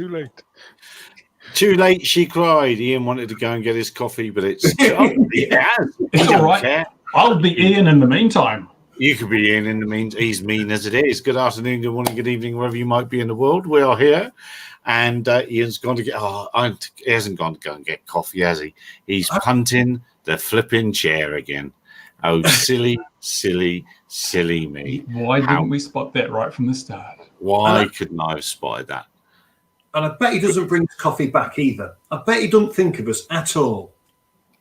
Too late. Too late, she cried. Ian wanted to go and get his coffee, but it's he has. It's all right. I'll be Ian in the meantime. You could be Ian in the meantime. He's mean as it is. Good afternoon, good morning, good evening, wherever you might be in the world. We are here, and Ian's gone to get. He hasn't gone to go and get coffee, has he? He's punting the flipping chair again. Oh, silly, silly, silly me! Why didn't we spot that right from the start? Why couldn't I have spotted that? And I bet he doesn't bring his coffee back either. I bet he don't think of us at all.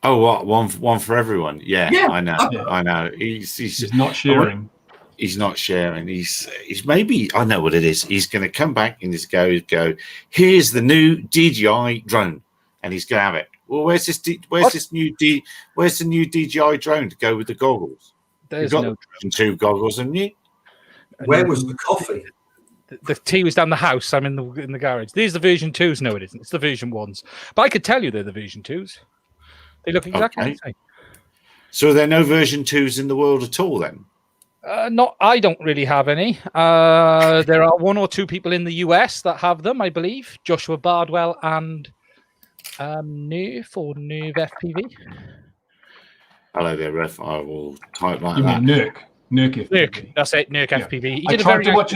Oh, what? One for everyone. Yeah. I know. I know. He's not sharing. He's not sharing. He's maybe, I know what it is. He's going to come back and just go. Here's the new DJI drone, and he's going to have it. Well, where's the new DJI drone to go with the goggles? There's You've got no two goggles, haven't you? Where was the coffee? The tea was down the house. I'm in the garage. These are the version 2s. No, it isn't. It's the version 1s. But I could tell you they're the version 2s. They look exactly the same. So are there no version 2s in the world at all then? I don't really have any. There are one or two people in the US that have them, I believe. Joshua Bardwell and Nerve FPV. Hello there, Ref. I will type like you that. Mean Nurk FPV. Nurk, that's it, Nurk FPV. I tried to watch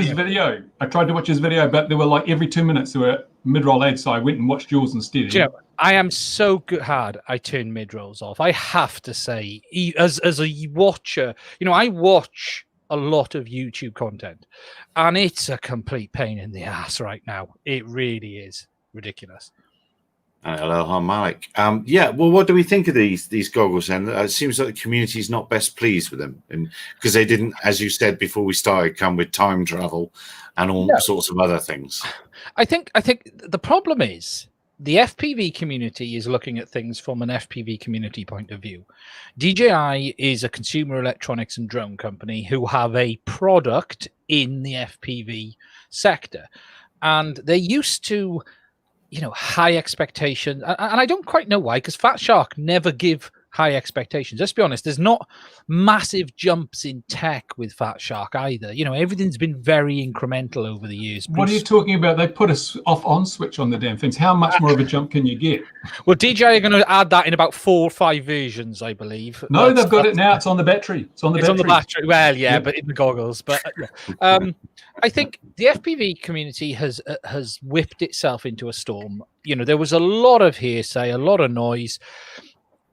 his video. But there were like every 2 minutes there were mid-roll ads, so I went and watched yours instead. You know, I am so hard I turn mid-rolls off. I have to say, as a watcher, I watch a lot of YouTube content, and it's a complete pain in the ass right now. It really is ridiculous. Hello, hi Malik. Well, what do we think of these goggles then? It seems like the community is not best pleased with them, and because they didn't, as you said before we started, come with time travel and all sorts of other things. I think the problem is the FPV community is looking at things from an FPV community point of view. DJI is a consumer electronics and drone company who have a product in the FPV sector, and they used to high expectations, and I don't quite know why, because Fat Shark never give high expectations. Let's be honest, there's not massive jumps in tech with Fat Shark either. Everything's been very incremental over the years. What are you talking about? They put a off-on switch on the damn things. How much more of a jump can you get? Well, DJI are going to add that in about 4 or 5 versions, I believe. No, they've got it now. It's on the battery. It's on the battery. Well, yeah, but in the goggles. But I think the FPV community has whipped itself into a storm. There was a lot of hearsay, a lot of noise.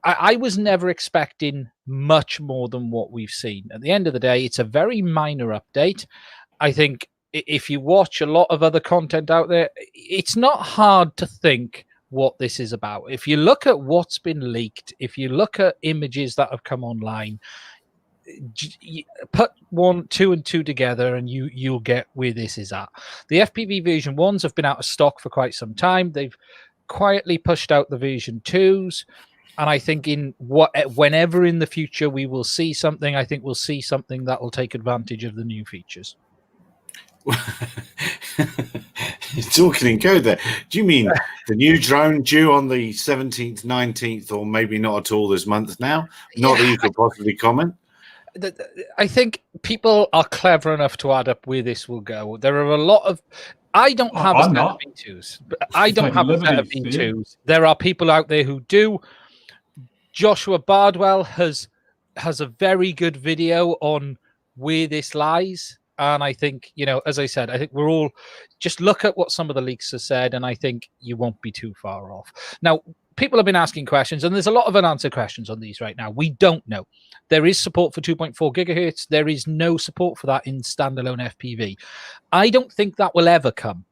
I was never expecting much more than what we've seen. At the end of the day, it's a very minor update. I think if you watch a lot of other content out there, it's not hard to think what this is about. If you look at what's been leaked, if you look at images that have come online, put 1, 2, and 2 together, and you'll get where this is at. The FPV version 1s have been out of stock for quite some time. They've quietly pushed out the version 2s. And I think whenever in the future we will see something, I think we'll see something that will take advantage of the new features. You're talking in code there. Do you mean the new drone due on the 17th, 19th, or maybe not at all this month now? Not that you could possibly comment. I think people are clever enough to add up where this will go. There are a lot of... I don't have a set of V2s. I don't have a set of V2s. There are people out there who do. Joshua Bardwell has a very good video on where this lies. And I think, as I said, I think we're all just look at what some of the leaks have said, and I think you won't be too far off. Now, people have been asking questions, and there's a lot of unanswered questions on these right now. We don't know. There is support for 2.4 gigahertz. There is no support for that in standalone FPV. I don't think that will ever come.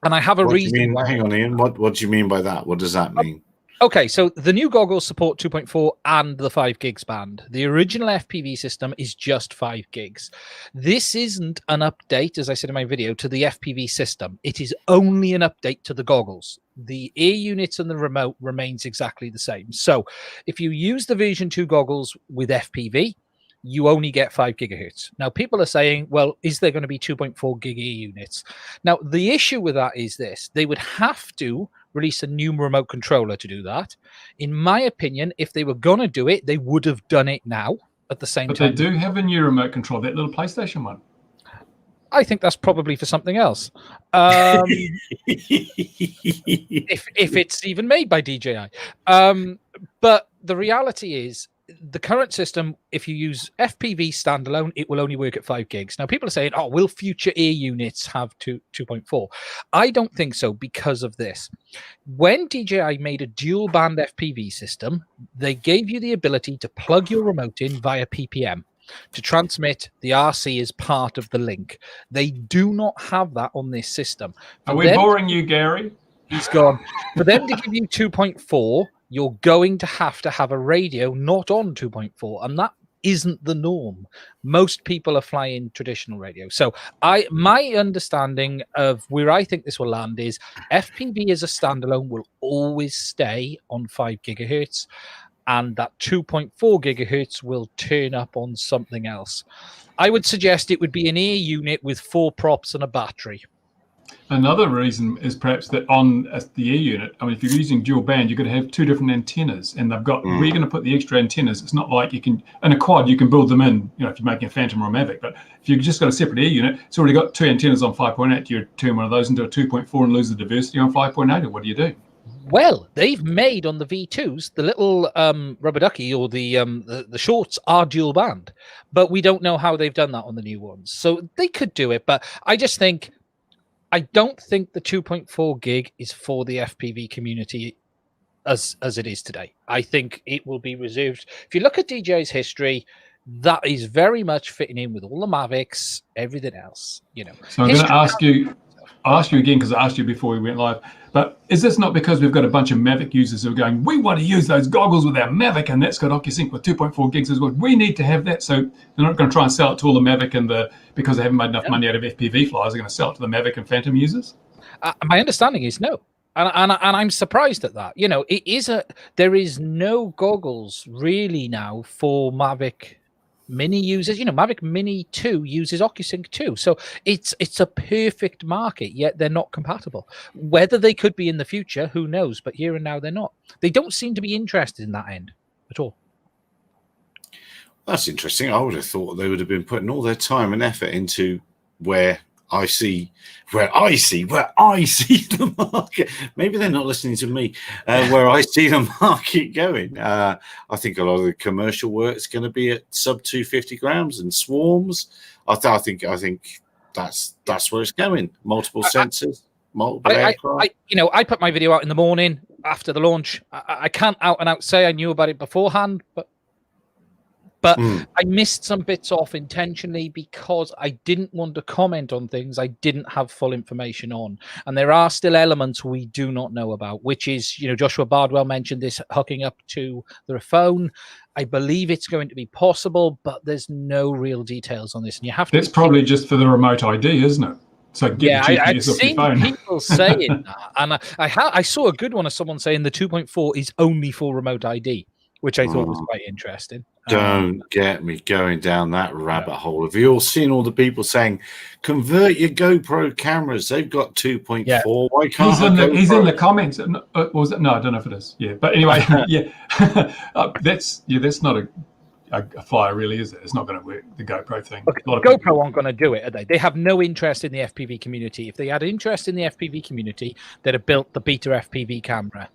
And I have a reason. Hang on, Ian. What do you mean by that? What does that mean? Okay, so the new goggles support 2.4 and the 5 gigs band. The original FPV system is just 5 gigs. This isn't an update, as I said in my video, to the FPV system. It is only an update to the goggles. The air units and the remote remains exactly the same. So if you use the version 2 goggles with FPV, you only get 5 gigahertz. Now, people are saying, well, is there going to be 2.4 gig air units? Now, the issue with that is this. They would have to release a new remote controller to do that. In my opinion, if they were going to do it, they would have done it now at the same time. But they do have a new remote control, that little PlayStation one. I think that's probably for something else. If it's even made by DJI. But the reality is, the current system, if you use FPV standalone, it will only work at 5 gigs. Now, people are saying, oh, will future air units have 2.4? I don't think so because of this. When DJI made a dual band FPV system, they gave you the ability to plug your remote in via PPM to transmit the RC as part of the link. They do not have that on this system. Are we boring you, Gary? He's gone. For them to give you 2.4, you're going to have a radio not on 2.4, and that isn't the norm. Most people are flying traditional radio. So my understanding of where I think this will land is FPV as a standalone will always stay on 5 gigahertz, and that 2.4 gigahertz will turn up on something else. I would suggest it would be an air unit with 4 props and a battery. Another reason is perhaps that on the air unit, I mean, if you're using dual band, you're going to have 2 different antennas, and they've got where you're going to put the extra antennas. It's not like you can, in a quad, you can build them in, you know, if you're making a Phantom or a Mavic. But if you've just got a separate air unit, it's already got 2 antennas on 5.8. Do you turn one of those into a 2.4 and lose the diversity on 5.8, or what do you do? Well, they've made on the V2s, the little rubber ducky or the shorts are dual band, but we don't know how they've done that on the new ones. So they could do it, but I don't think the 2.4 gig is for the FPV community as it is today. I think it will be reserved. If you look at DJI's history, that is very much fitting in with all the Mavics, everything else, you know. So I'm going to ask you, I'll ask you again, because I asked you before we went live, but is this not because we've got a bunch of Mavic users who are going, we want to use those goggles with our Mavic, and that's got OcuSync with 2.4 gigs as well. We need to have that. So they're not going to try and sell it to all the Mavic and because they haven't made enough money out of FPV flyers, they're going to sell it to the Mavic and Phantom users? My understanding is no. And I'm surprised at that. You know, there is no goggles really now for Mavic Mini users. You know, Mavic Mini 2 uses OcuSync too. So it's a perfect market, yet they're not compatible. Whether they could be in the future, who knows? But here and now, they're not. They don't seem to be interested in that end at all. That's interesting. I would have thought they would have been putting all their time and effort into where I see the market. Maybe they're not listening to me. Where I see the market going. I think a lot of the commercial work is going to be at sub 250 grams and swarms. I think that's where it's going. Multiple sensors, multiple aircraft. I put my video out in the morning after the launch. I can't out and out say I knew about it beforehand, but I missed some bits off intentionally because I didn't want to comment on things I didn't have full information on. And there are still elements we do not know about, which is, you know, Joshua Bardwell mentioned this hooking up to the phone. I believe it's going to be possible, but there's no real details on this. And you have to. That's probably just for the remote ID, isn't it? So yeah, I've seen people saying that. And I saw a good one of someone saying the 2.4 is only for remote ID, which I thought was quite interesting. Don't get me going down that rabbit hole. Have you all seen all the people saying, convert your GoPro cameras? They've got 2.4. Yeah. Why can't he's in the comments. Was it? No, I don't know if it is. Yeah, but anyway, yeah, that's not a flyer, really, is it? It's not going to work. The GoPro thing. Okay, GoPro aren't going to do it, are they? They have no interest in the FPV community. If they had interest in the FPV community, they'd have built the V2 FPV camera.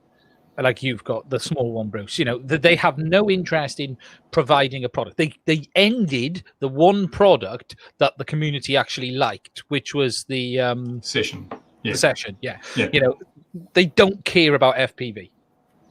Like you've got the small one, Bruce. You know, they have no interest in providing a product. They ended the one product that the community actually liked, which was the session. Yeah. The session, yeah. You know, they don't care about FPV.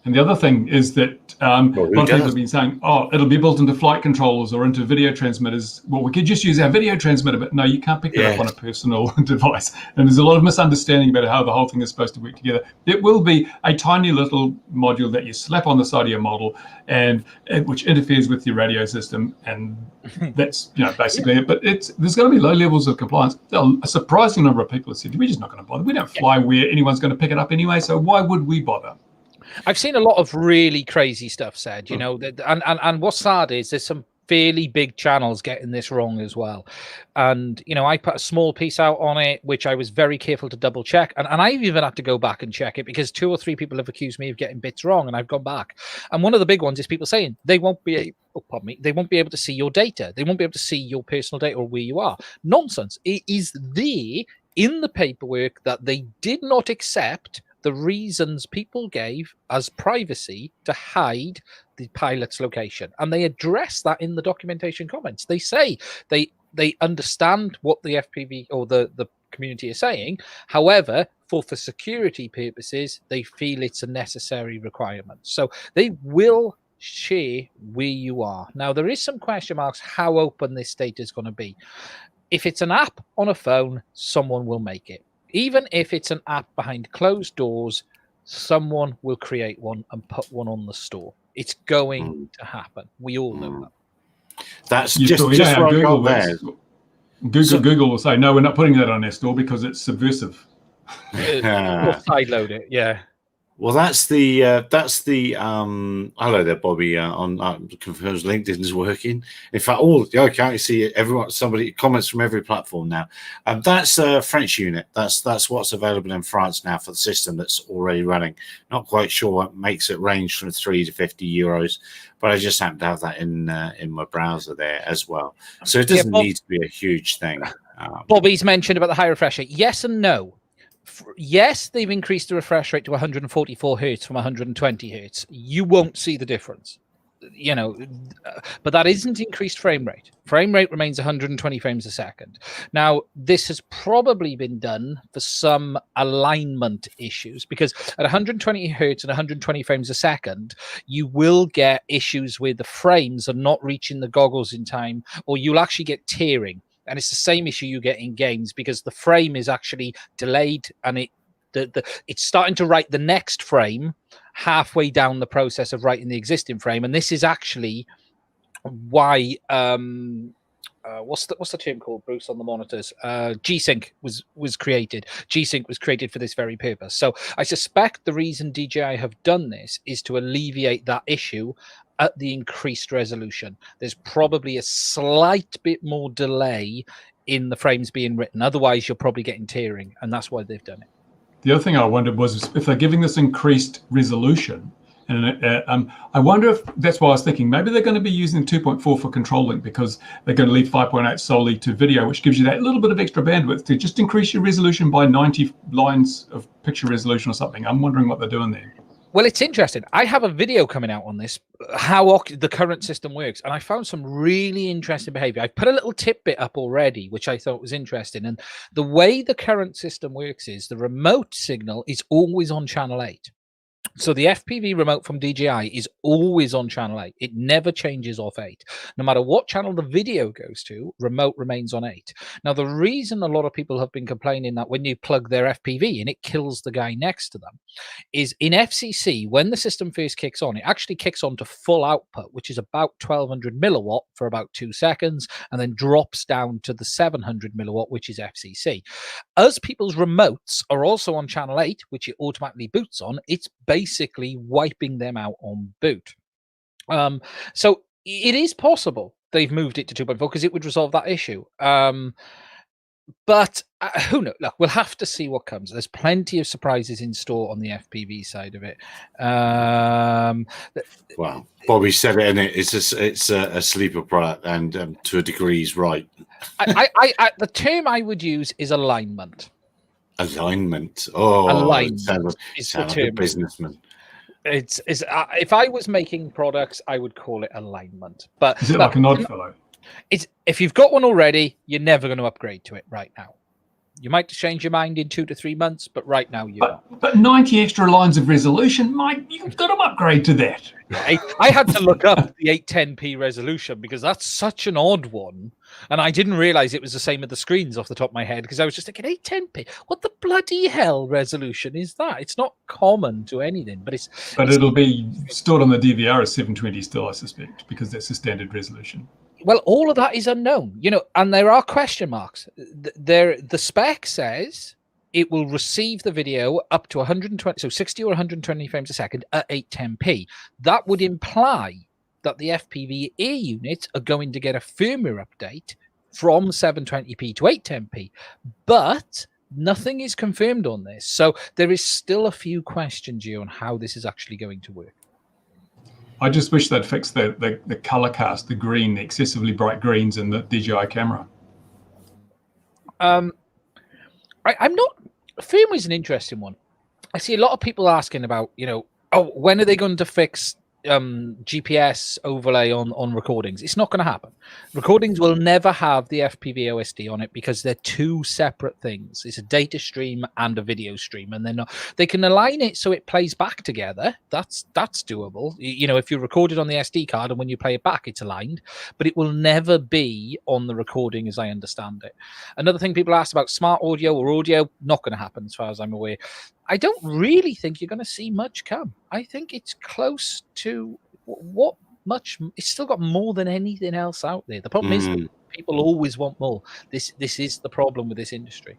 And the other thing is that a lot of people have been saying, oh, it'll be built into flight controllers or into video transmitters. Well, we could just use our video transmitter, but no, you can't pick it up on a personal device. And there's a lot of misunderstanding about how the whole thing is supposed to work together. It will be a tiny little module that you slap on the side of your model, and which interferes with your radio system. And that's, you know, basically it. But there's going to be low levels of compliance. A surprising number of people have said, we're just not going to bother. We don't fly where anyone's going to pick it up anyway, so why would we bother? I've seen a lot of really crazy stuff said, you know, and what's sad is there's some fairly big channels getting this wrong as well. And, you know, I put a small piece out on it, which I was very careful to double check. And I've even had to go back and check it because 2 or 3 people have accused me of getting bits wrong. And I've gone back. And one of the big ones is people saying they won't be they won't be able to see your data. They won't be able to see your personal data or where you are. Nonsense. It is there in the paperwork that they did not accept the reasons people gave as privacy to hide the pilot's location. And they address that in the documentation comments. They say they understand what the FPV or the community is saying. However, for security purposes, they feel it's a necessary requirement. So they will share where you are. Now, there is some question marks how open this data is going to be. If it's an app on a phone, someone will make it. Even if it's an app behind closed doors, someone will create one and put one on the store. It's going to happen. We all know that. That's just what I got there. Google will say, no, we're not putting that on their store because it's subversive. We'll sideload it, yeah. Well, that's the hello there, Bobby. On confirms LinkedIn's working. In fact, I can't see somebody comments from every platform now. That's a French unit. That's what's available in France now for the system that's already running. Not quite sure what makes it range from 3 to 50 euros, but I just happen to have that in my browser there as well. So it doesn't need to be a huge thing. Bobby's mentioned about the high refresh rate. Yes and no. Yes, they've increased the refresh rate to 144 hertz from 120 hertz. You won't see the difference, you know, but that isn't increased frame rate. Frame rate remains 120 frames a second. Now, this has probably been done for some alignment issues because at 120 hertz and 120 frames a second, you will get issues where the frames are not reaching the goggles in time, or you'll actually get tearing. And it's the same issue you get in games because the frame is actually delayed and it's starting to write the next frame halfway down the process of writing the existing frame. And this is actually why what's the term called, Bruce, on the monitors? G-Sync was created. G-Sync was created for this very purpose. So I suspect the reason DJI have done this is to alleviate that issue at the increased resolution. There's probably a slight bit more delay in the frames being written. Otherwise, you're probably getting tearing, and that's why they've done it. The other thing I wondered was if they're giving this increased resolution, and I wonder if that's why I was thinking maybe they're going to be using 2.4 for control link because they're going to leave 5.8 solely to video, which gives you that little bit of extra bandwidth to just increase your resolution by 90 lines of picture resolution or something. I'm wondering what they're doing there. Well, it's interesting. I have a video coming out on this, how the current system works, and I found some really interesting behavior. I put a little tidbit up already, which I thought was interesting. And the way the current system works is the remote signal is always on channel 8. So the FPV remote from DJI is always on channel 8. It never changes off 8. No matter what channel the video goes to, remote remains on 8. Now, the reason a lot of people have been complaining that when you plug their FPV in, it kills the guy next to them, is in FCC, when the system first kicks on, it actually kicks on to full output, which is about 1200 milliwatt for about 2 seconds, and then drops down to the 700 milliwatt, which is FCC. As people's remotes are also on channel 8, which it automatically boots on, it's basically wiping them out on boot. So it is possible they've moved it to 2.4 because it would resolve that issue. But who knows? Look, we'll have to see what comes. There's plenty of surprises in store on the FPV side of it. Well, Bobby said it, and it's a sleeper product, and to a degree, he's right. The term I would use is alignment. Alignment. Oh, alignment. Sound like a businessman. It's if I was making products, I would call it alignment. But is it like an Oddfellow? It's if you've got one already, you're never going to upgrade to it right now. You might change your mind in 2 to 3 months, but right now you are. But 90 extra lines of resolution, Mike, you've got to upgrade to that. I had to look up the 810p resolution because that's such an odd one. And I didn't realize it was the same with the screens off the top of my head because I was just thinking 810p. What the bloody hell resolution is that? It's not common to anything, but it'll be stored on the DVR as 720 still, I suspect, because that's the standard resolution. Well, all of that is unknown, you know, and there are question marks. The spec says it will receive the video up to 120, so 60 or 120 frames a second at 810p. That would imply that the FPV air units are going to get a firmware update from 720p to 810p, but nothing is confirmed on this. So there is still a few questions here on how this is actually going to work. I just wish they'd fix the color cast, the green, the excessively bright greens in the DJI camera. I'm not. Firmware is an interesting one. I see a lot of people asking about, when are they going to fix GPS overlay on recordings? It's not going to happen. Recordings will never have the FPV OSD on it because they're two separate things. It's a data stream and a video stream, and they're not. They can align it so it plays back together. That's doable. If you record it on the SD card and when you play it back, it's aligned, but it will never be on the recording, as I understand it. Another thing people asked about smart audio or audio, not going to happen as far as I'm aware. I don't really think you're going to see much come. I think it's close to it's still got more than anything else out there. The problem is people always want more. This is the problem with this industry.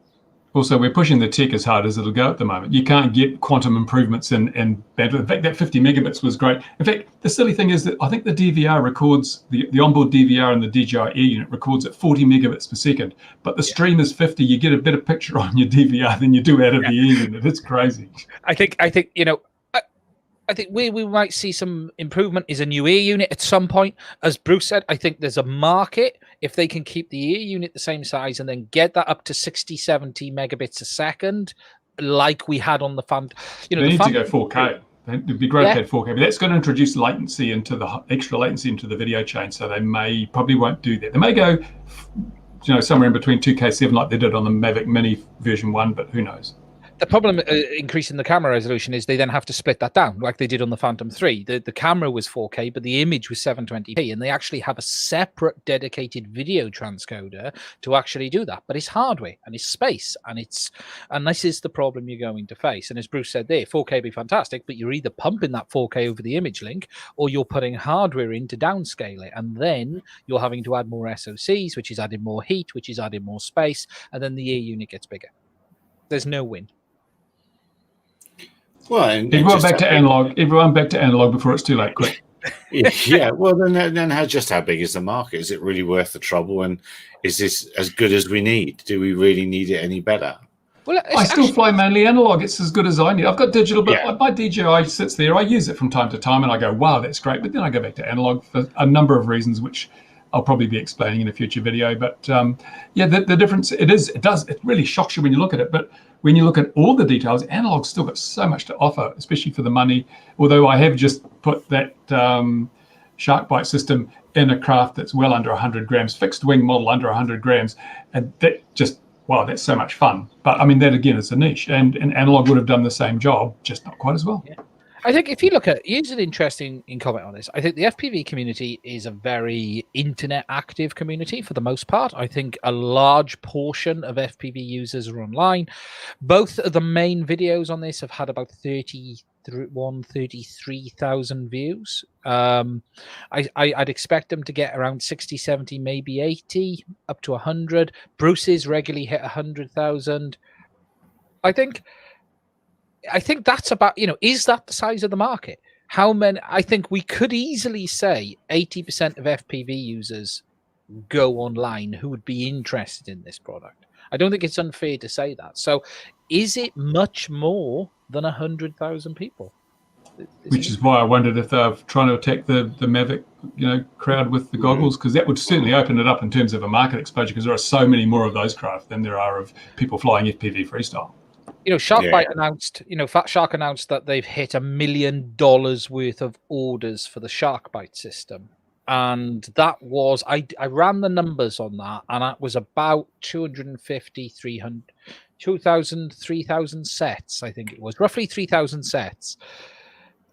Also, we're pushing the tech as hard as it'll go at the moment. You can't get quantum improvements in bandwidth. In fact, that 50 megabits was great. In fact, the silly thing is that I think the DVR records, the onboard DVR and the DJI Air unit records at 40 megabits per second, but the stream is 50. You get a better picture on your DVR than you do out of the Air unit. It's crazy. I think I think where we might see some improvement is a new Air unit at some point. As Bruce said, I think there's a market if they can keep the Air unit the same size and then get that up to 60, 70 megabits a second, like we had on the Phantom. They need to go 4K. It'd be great to have 4K, but that's going to introduce latency into the extra latency into the video chain. So they probably won't do that. They may go, somewhere in between 2K7 like they did on the Mavic Mini version 1, but who knows? The problem increasing the camera resolution is they then have to split that down like they did on the Phantom 3. The camera was 4K, but the image was 720p, and they actually have a separate dedicated video transcoder to actually do that. But it's hardware and it's space, and this is the problem you're going to face. And as Bruce said there, 4K would be fantastic, but you're either pumping that 4K over the image link or you're putting hardware in to downscale it, and then you're having to add more SoCs, which is adding more heat, which is adding more space, and then the Air unit gets bigger. There's no win. Well, everyone back to analog before it's too late. Quick. Yeah. Well, then how big is the market? Is it really worth the trouble? And is this as good as we need? Do we really need it any better? Well, I still fly mainly analog. It's as good as I need. I've got digital, but my DJI sits there. I use it from time to time, and I go, "Wow, that's great." But then I go back to analog for a number of reasons, which I'll probably be explaining in a future video. But the difference it really shocks you when you look at it. But when you look at all the details, analog's still got so much to offer, especially for the money. Although I have just put that shark bite system in a craft that's well under 100 grams, fixed wing model under 100 grams, and that just that's so much fun. But I mean, that again is a niche, and analog would have done the same job, just not quite as well. Yeah. I think if you look at, here's an interesting comment on this. I think the FPV community is a very internet active community for the most part. I think a large portion of FPV users are online. Both of the main videos on this have had about 33,000 views. I'd expect them to get around 60, 70, maybe 80, up to 100. Bruce's regularly hit 100,000. I think that's about, is that the size of the market? How many? I think we could easily say 80% of FPV users go online who would be interested in this product. I don't think it's unfair to say that. So is it much more than 100,000 people? Which is why I wondered if they're trying to attack the Mavic, crowd with the goggles, because that would certainly open it up in terms of a market exposure, because there are so many more of those craft than there are of people flying FPV freestyle. Sharkbite announced, Fat Shark announced that they've hit $1 million worth of orders for the Sharkbite system. And that was, I ran the numbers on that, and that was about 250, 3,000 sets, I think it was. Roughly 3,000 sets.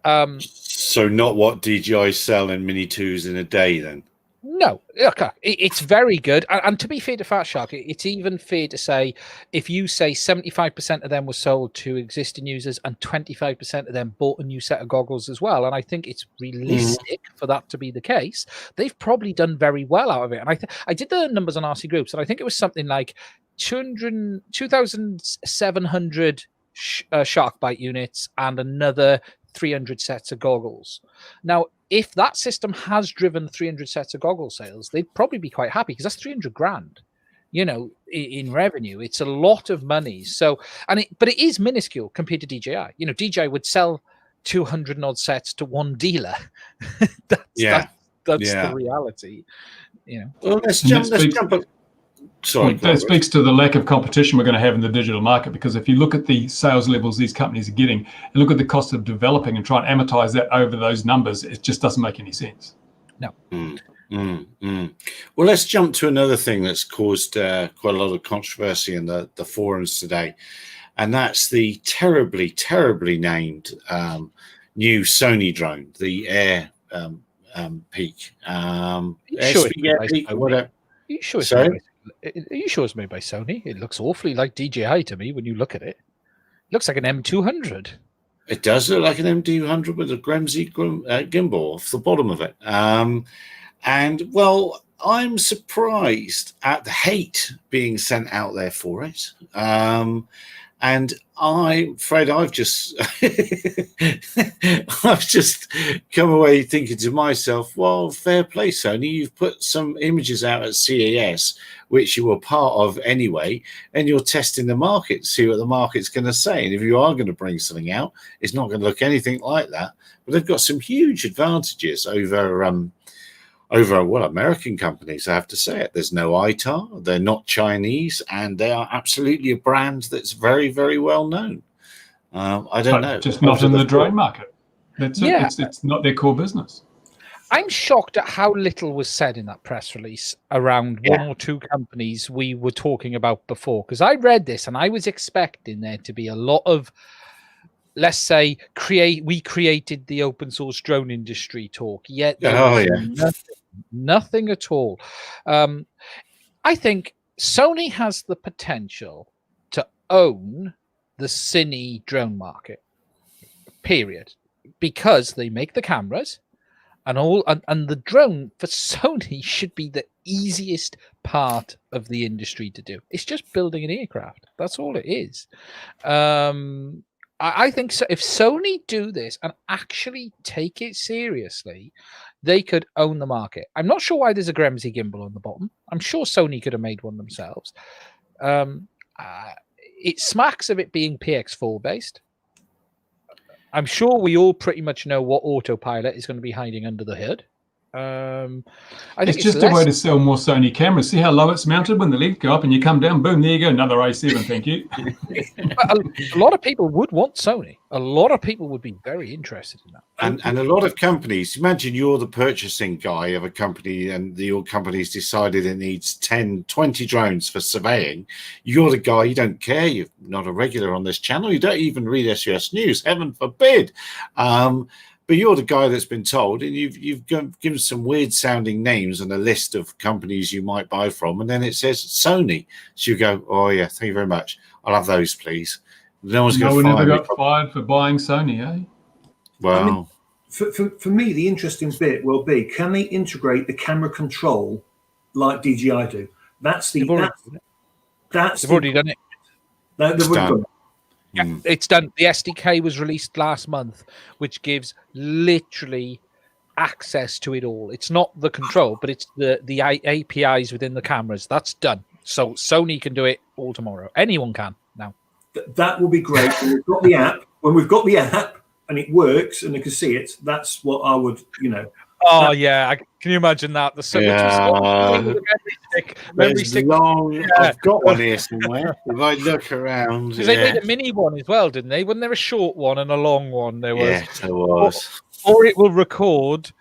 So not what DJI sell in Mini 2s in a day then? No, okay. It's very good. And to be fair to Fat Shark, it's even fair to say if you say 75% of them were sold to existing users and 25% of them bought a new set of goggles as well. And I think it's realistic for that to be the case. They've probably done very well out of it. And I did the numbers on RC Groups, and I think it was something like 2,700 Sharkbite units and another 300 sets of goggles. Now, if that system has driven 300 sets of goggle sales, they'd probably be quite happy because that's 300 grand, you know, in revenue. It's a lot of money. So, but it is minuscule compared to DJI. You know, DJI would sell 200 odd sets to one dealer. That's the reality. You know. Well, let's jump. Sorry, that speaks to the lack of competition we're going to have in the digital market, because if you look at the sales levels these companies are getting and look at the cost of developing and try and amortize that over those numbers, it just doesn't make any sense. No. Well, let's jump to another thing that's caused quite a lot of controversy in the forums today, and that's the terribly, terribly named new Sony drone, the Air Peak. Whatever. Are you sure it's made by Sony? It looks awfully like DJI to me when you look at it. It looks like an M200. It does look like an M200 with a Gremsy gimbal off the bottom of it. And, well, I'm surprised at the hate being sent out there for it. And I'm afraid I've just come away thinking to myself, well, fair play, Sony. You've put some images out at CES, which you were part of anyway, and you're testing the market to see what the market's going to say. And if you are going to bring something out, it's not going to look anything like that. But they've got some huge advantages over American companies, I have to say it. There's no ITAR, they're not Chinese, and they are absolutely a brand that's very, very well known. I don't know. Just not in the drone market. That's it's not their core business. I'm shocked at how little was said in that press release around one or two companies we were talking about before. Because I read this and I was expecting there to be a lot of, let's say, we created the open source drone industry talk. Yet nothing at all. I think Sony has the potential to own the cine drone market, period, because they make the cameras and the drone for Sony should be the easiest part of the industry to do. It's just building an aircraft. That's all it is. I think so. If Sony do this and actually take it seriously, they could own the market. I'm not sure why there's a Gremsy gimbal on the bottom. I'm sure Sony could have made one themselves. It smacks of it being PX4 based. I'm sure we all pretty much know what autopilot is going to be hiding under the hood. I think it's just a way to sell more Sony cameras. See how low it's mounted when the legs go up and you come down, boom, there you go, another A7, thank you. a lot of people would want Sony. A lot of people would be very interested in that. And a lot of companies, imagine you're the purchasing guy of a company and your company's decided it needs 10, 20 drones for surveying. You're the guy, you don't care, you're not a regular on this channel, you don't even read SUS News, heaven forbid. But you're the guy that's been told, and you've given some weird sounding names on a list of companies you might buy from, and then it says Sony. So you go, oh yeah, thank you very much. I'll have those, please. No one's going to fire me. Never got fired for buying Sony, eh? Well, I mean, for me, the interesting bit will be, can they integrate the camera control like DJI do? They've already done it. It's done. Yeah, it's done. The SDK was released last month, which gives literally access to it all. It's not the control, but it's the APIs within the cameras. That's done. So Sony can do it all tomorrow. Anyone can now. That will be great. When we've got the app and it works and they can see it, that's what I would, Oh yeah, can you imagine that? The memory stick. I've got one here somewhere. If I look around, because they made a mini one as well, didn't they? Wasn't there a short one and a long one? There was. Yes, there was. Or it will record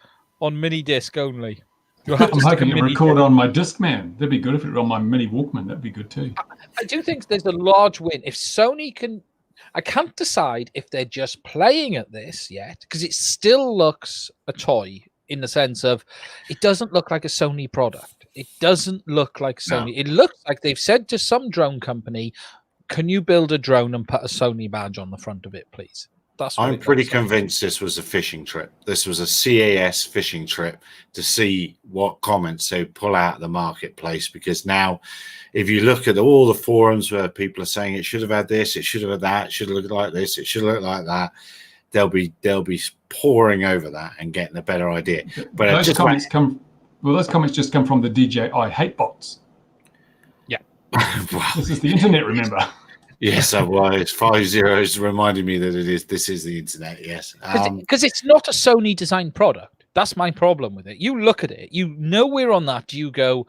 on mini disc only. I'm hoping it record on my Discman. That'd be good if it were on my mini Walkman. That'd be good too. I do think there's a large win if Sony can. I can't decide if they're just playing at this yet because it still looks a toy. In the sense of, it doesn't look like a Sony product. It doesn't look like Sony. No. It looks like they've said to some drone company, "Can you build a drone and put a Sony badge on the front of it, please?" That's. I'm pretty convinced this was a fishing trip. This was a CAS fishing trip to see what comments they pull out of the marketplace. Because now, if you look at all the forums where people are saying it should have had this, it should have had that, it should have looked like this, it should look like that. they'll be pouring over that and getting a better idea. But those comments just come from the DJI hate bots. Yeah. Wow. This is the internet, remember? Yes, otherwise 5 zeros reminded me that this is the internet. Yes, because it's not a Sony designed product. That's my problem with it. You look at it, you nowhere on that you go.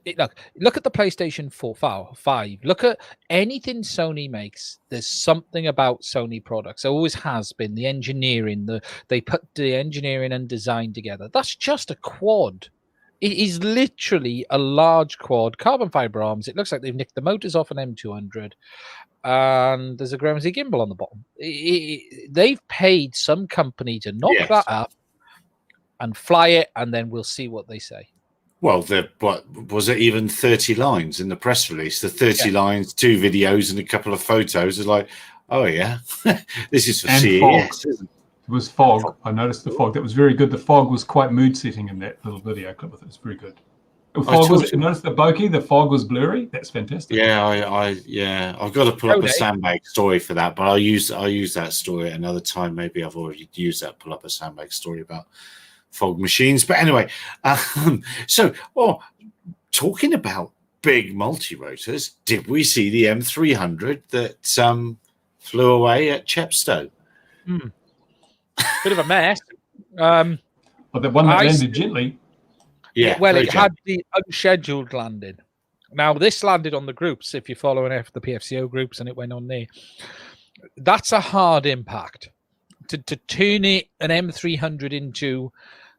Look at the PlayStation 5. Look at anything Sony makes. There's something about Sony products. There always has been. The engineering, they put the engineering and design together. That's just a quad. It is literally a large quad, carbon fiber arms. It looks like they've nicked the motors off an M200. And there's a Gramsci gimbal on the bottom. They've paid some company to knock that up and fly it, and then we'll see what they say. Well, what was it? Even 30 lines in the press release. The 30 lines, 2 videos, and a couple of photos is like, oh yeah, this is for CES. It was fog. I noticed the fog. That was very good. The fog was quite mood setting in that little video clip. It was very good. Notice the bokeh, the fog was blurry. That's fantastic. Yeah, I've got to pull up a sandbag story for that, but I'll use that story at another time. Maybe I've already used that. Pull up a sandbag story about fog machines. But anyway, talking about big multi-rotors, did we see the M300 that flew away at Chepstow? Bit of a mess. But the one that landed gently. Yeah, well, it had the unscheduled landing. Now, this landed on the groups, if you're following the PFCO groups, and it went on there. That's a hard impact. To turn an M300 into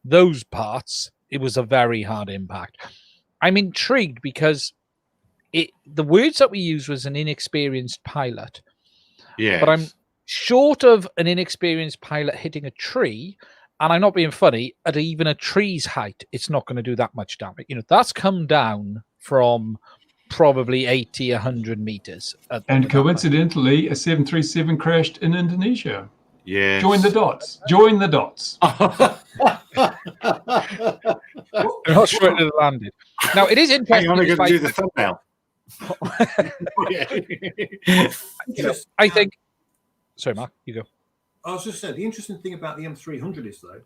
those parts, it was a very hard impact. I'm intrigued because the words that we used was an inexperienced pilot. Yeah. But I'm short of an inexperienced pilot hitting a tree. And I'm not being funny, at even a tree's height, it's not going to do that much damage. That's come down from probably 80, 100 meters. And coincidentally, a 737 crashed in Indonesia. Yeah. Join the dots. Join the dots. I'm not sure it landed. Now, it is interesting. I'm going to do the thumbnail. I think... Sorry, Mark, you go. I was just saying, the interesting thing about the M300 is, though,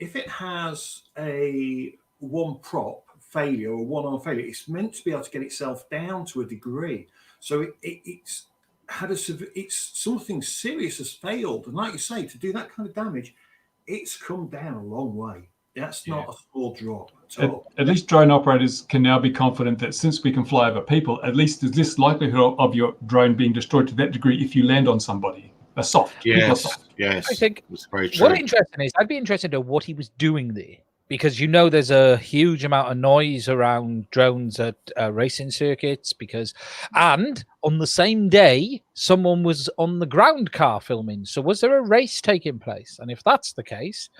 if it has a one prop failure or one arm failure, it's meant to be able to get itself down to a degree. So it's something serious has failed. And like you say, to do that kind of damage, it's come down a long way. That's not a small drop at all. At least drone operators can now be confident that since we can fly over people, at least there's less likelihood of your drone being destroyed to that degree if you land on somebody. They're soft. Yes. I think what interesting is, I'd be interested in what he was doing there, because there's a huge amount of noise around drones at racing circuits. And on the same day, someone was on the ground car filming. So was there a race taking place? And if that's the case,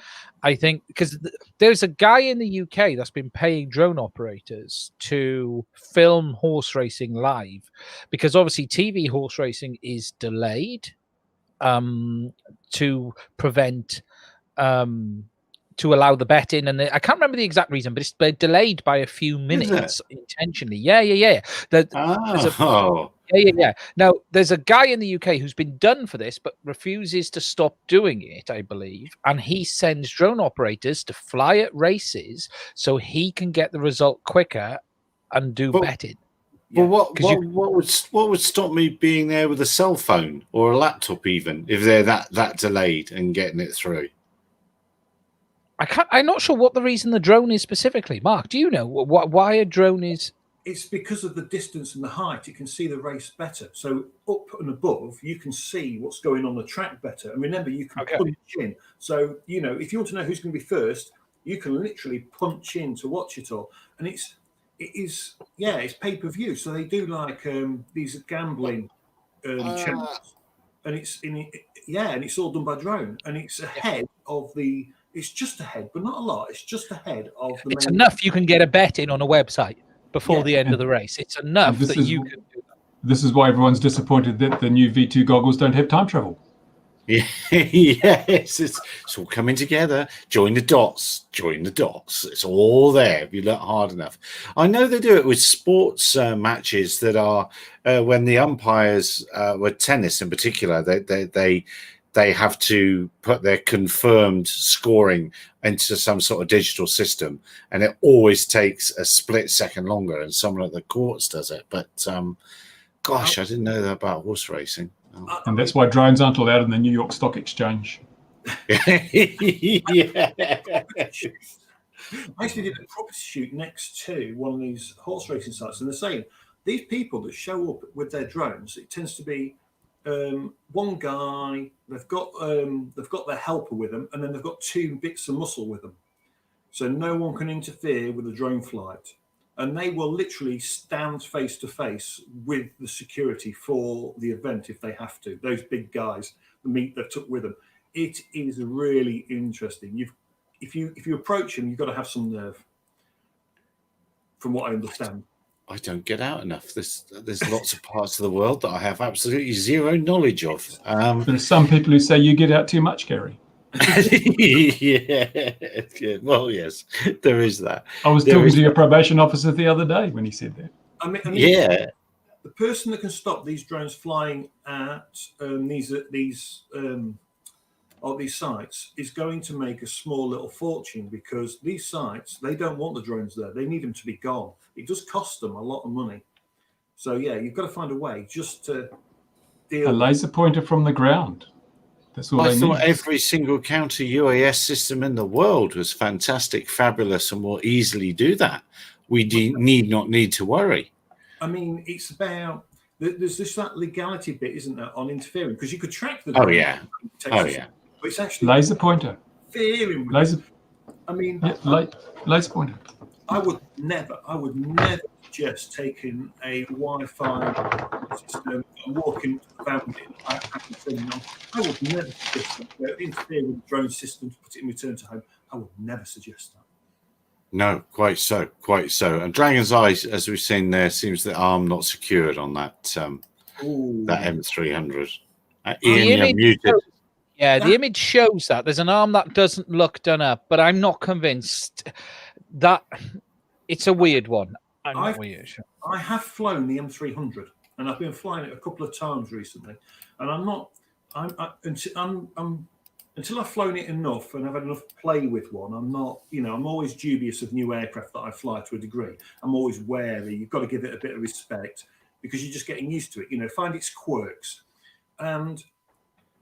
I think because there's a guy in the UK that's been paying drone operators to film horse racing live, because obviously TV horse racing is delayed. To prevent, to allow the betting, and I can't remember the exact reason, but it's been delayed by a few minutes intentionally. Yeah. Now, there's a guy in the UK who's been done for this, but refuses to stop doing it, I believe, and he sends drone operators to fly at races so he can get the result quicker and do betting. Well, what would stop me being there with a cell phone or a laptop, even if they're that delayed and getting it through? I'm not sure what the reason the drone is specifically. Mark, do you know why a drone is? It's because of the distance and the height. You can see the race better. So up and above, you can see what's going on the track better. And remember, you can punch in. So if you want to know who's going to be first, you can literally punch in to watch it all, and it's pay-per-view. So they do like these gambling channels, and it's all done by drone, and it's ahead of it's just ahead, but not a lot. It's just ahead of the. It's enough you can get a bet in on a website before the end of the race. It's enough that you can do that. This is why everyone's disappointed that the new V2 goggles don't have time travel. Yes, it's all coming together. Join the dots. It's all there if you look hard enough. I know they do it with sports matches that are when the umpires with tennis in particular, they they have to put their confirmed scoring into some sort of digital system, and it always takes a split second longer, and someone at the courts does it. But gosh, I didn't know that about horse racing. And that's why drones aren't allowed in the New York Stock Exchange. Yeah. I actually did a property shoot next to one of these horse racing sites, and they're saying these people that show up with their drones, it tends to be one guy. They've got their helper with them, and then they've got 2 bits of muscle with them, so no one can interfere with the drone flight. And they will literally stand face to face with the security for the event if they have to. Those big guys, the meat they took with them. It is really interesting. If you approach them, you've got to have some nerve, from what I understand. I don't get out enough. There's lots of parts of the world that I have absolutely zero knowledge of. There are some people who say you get out too much, Gary. Yeah. Well, yes, there is that. I was talking to your probation officer the other day when he said that. I mean, yeah. The person that can stop these drones flying at these sites is going to make a small little fortune, because these sites, they don't want the drones there. They need them to be gone. It does cost them a lot of money. So yeah, you've got to find a way just to deal. A laser pointer from the ground. That's all I they thought need. every single counter UAS system in the world was fantastic, fabulous, and will easily do that. We need not need to worry. I mean, it's about there's that legality bit, isn't there, on interfering? Because you could track the. Oh yeah. Oh yeah. But it's actually Laser pointer. Interfering. Laser. I mean, yeah, laser pointer. I would never suggest taking a Wi-Fi system and walking around it. I would never suggest that. Interfere with the drone system to put it in return to home. I would never suggest that. No, quite so, quite so. And Dragon's Eye, as we've seen there, seems the arm not secured on that that M300. Ian, you're muted. Yeah, the image shows that there's an arm that doesn't look done up, but I'm not convinced that it's a weird one. I have flown the M300, and I've been flying it a couple of times recently, and until I've flown it enough and I've had enough play with one, I'm not, I'm always dubious of new aircraft that I fly to a degree. I'm always wary. You've got to give it a bit of respect, because you're just getting used to it, find its quirks. And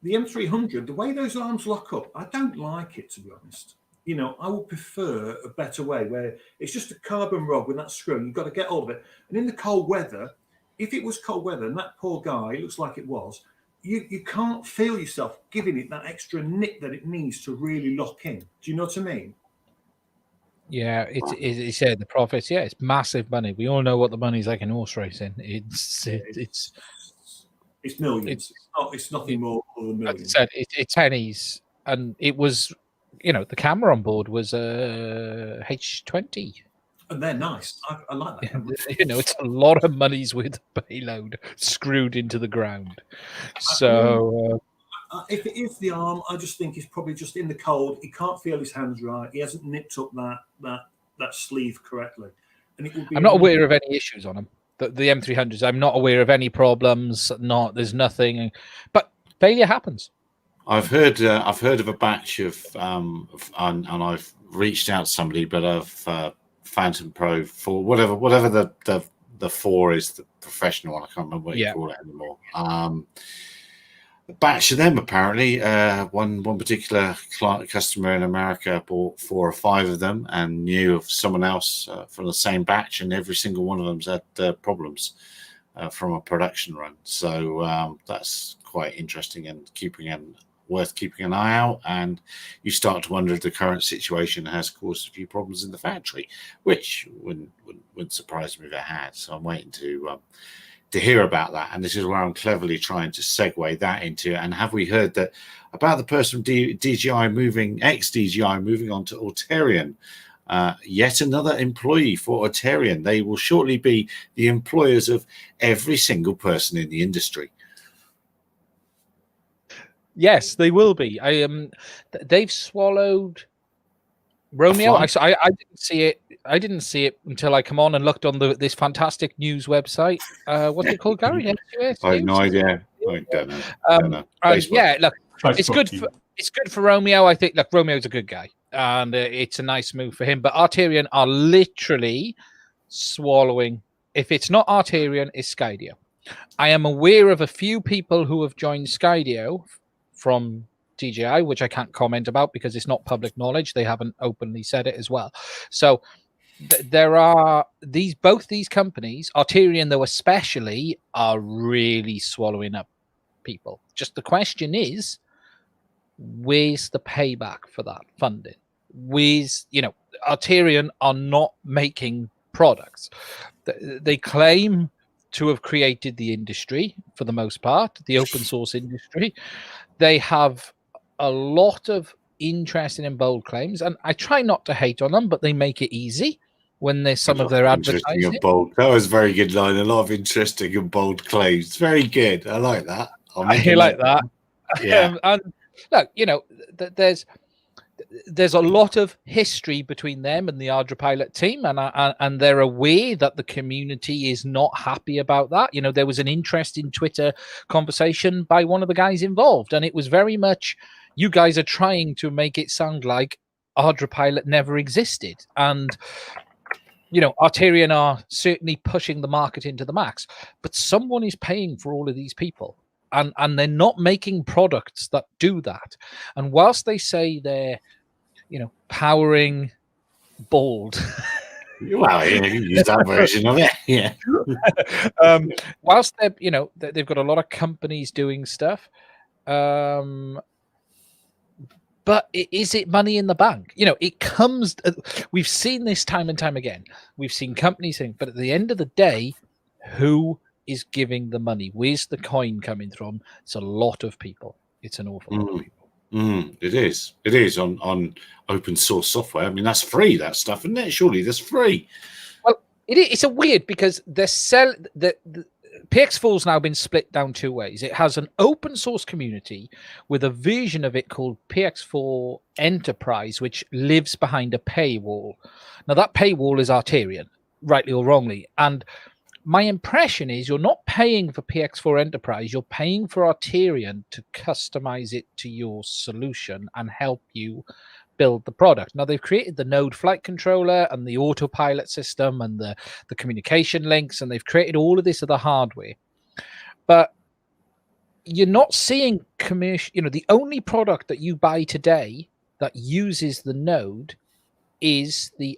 the M300, the way those arms lock up, I don't like it, to be honest. I would prefer a better way, where it's just a carbon rod with that screw. You've got to get hold of it. And in the cold weather, if it was cold weather and that poor guy, it looks like it was, you can't feel yourself giving it that extra nip that it needs to really lock in. Do you know what I mean? Yeah, it's the profits. Yeah, it's massive money. We all know what the money's like in horse racing. It's millions. It's nothing more than millions. Like I said, it's pennies, and it was, the camera on board was a H20. And they're nice. I like that. It's a lot of money's worth of payload screwed into the ground. So, if it is the arm, I just think he's probably just in the cold. He can't feel his hands right. He hasn't nipped up that sleeve correctly. And I'm not aware of any issues on him. The M300s, I'm not aware of any problems. There's nothing, but failure happens. I've heard of a batch of and I've reached out to somebody, but of Phantom Pro for whatever the 4 is, the professional one. I can't remember what you call it anymore. A batch of them, apparently. One particular customer in America bought 4 or 5 of them and knew of someone else from the same batch, and every single one of them's had problems from a production run. So that's quite interesting and worth keeping an eye out. And you start to wonder if the current situation has caused a few problems in the factory, which wouldn't surprise me if it had. So I'm waiting to hear about that, and this is where I'm cleverly trying to segue that into. And have we heard that about the person DJI moving on to Auterion? Yet another employee for Auterion. They will shortly be the employers of every single person in the industry. Yes, they will be. They've swallowed Romeo. I didn't see it. I didn't see it until I come on and looked on this fantastic news website. What's it called, Gary? I have no idea. I don't know. Yeah, look, it's good for Romeo. I think. Look, Romeo's a good guy, and it's a nice move for him. But Arterion are literally swallowing. If it's not Arterion, it's Skydio. I am aware of a few people who have joined Skydio from DJI, which I can't comment about because it's not public knowledge. They haven't openly said it as well. So there are both these companies, Arterion though especially, are really swallowing up people. Just the question is, where's the payback for that funding? Arterion are not making products. They claim to have created the industry for the most part, the open source industry. They have a lot of interesting and bold claims, and I try not to hate on them, but they make it easy when there's some of their advertising. And bold. That was a very good line. A lot of interesting and bold claims. Very good. I like that. I like that. Yeah. And look, there's a lot of history between them and the Ardra Pilot team, and they're aware that the community is not happy about that. There was an interesting Twitter conversation by one of the guys involved, and it was very much, you guys are trying to make it sound like Ardra Pilot never existed. And Arterion are certainly pushing the market into the max, but someone is paying for all of these people. And they're not making products that do that. And whilst they say they're, powering bold. Well, you use that version of it. Yeah. Whilst they're, they've got a lot of companies doing stuff. But is it money in the bank? It comes. We've seen this time and time again. We've seen companies saying, but at the end of the day, who is giving the money? Where's the coin coming from? It's a lot of people. It's an awful lot of people. It is on open source software. I mean, that's free, that stuff, isn't it? Surely that's free. Well, it's a weird, because the PX4 has now been split down two ways. It has an open source community with a version of it called PX4 Enterprise, which lives behind a paywall. Now, that paywall is Arterion, rightly or wrongly. And my impression is you're not paying for PX4 Enterprise, you're paying for Arterion to customize it to your solution and help you build the product. Now, they've created the Node flight controller and the autopilot system and the communication links, and they've created all of this other hardware. But you're not seeing commercial, the only product that you buy today that uses the Node is the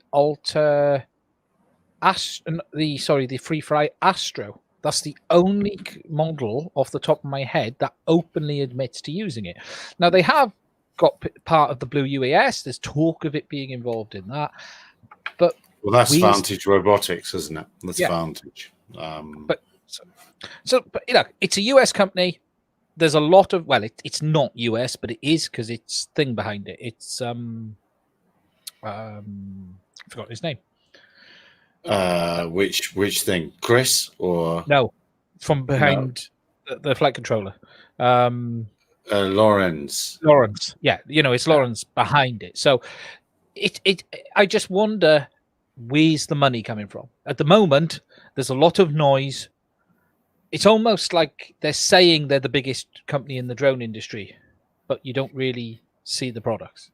the Free Fly Astro. That's the only model off the top of my head that openly admits to using it. Now, they have got part of the Blue UAS. There's talk of it being involved in that. But that's Vantage Robotics, isn't it? That's Vantage. But it's a US company. There's a lot of, it's not US, but it is, because it's thing behind it. It's I forgot his name. Which thing? Chris or no? From behind the flight controller. Lawrence. Yeah, it's Lawrence behind it. So I just wonder, where's the money coming from? At the moment, there's a lot of noise. It's almost like they're saying they're the biggest company in the drone industry, but you don't really see the products.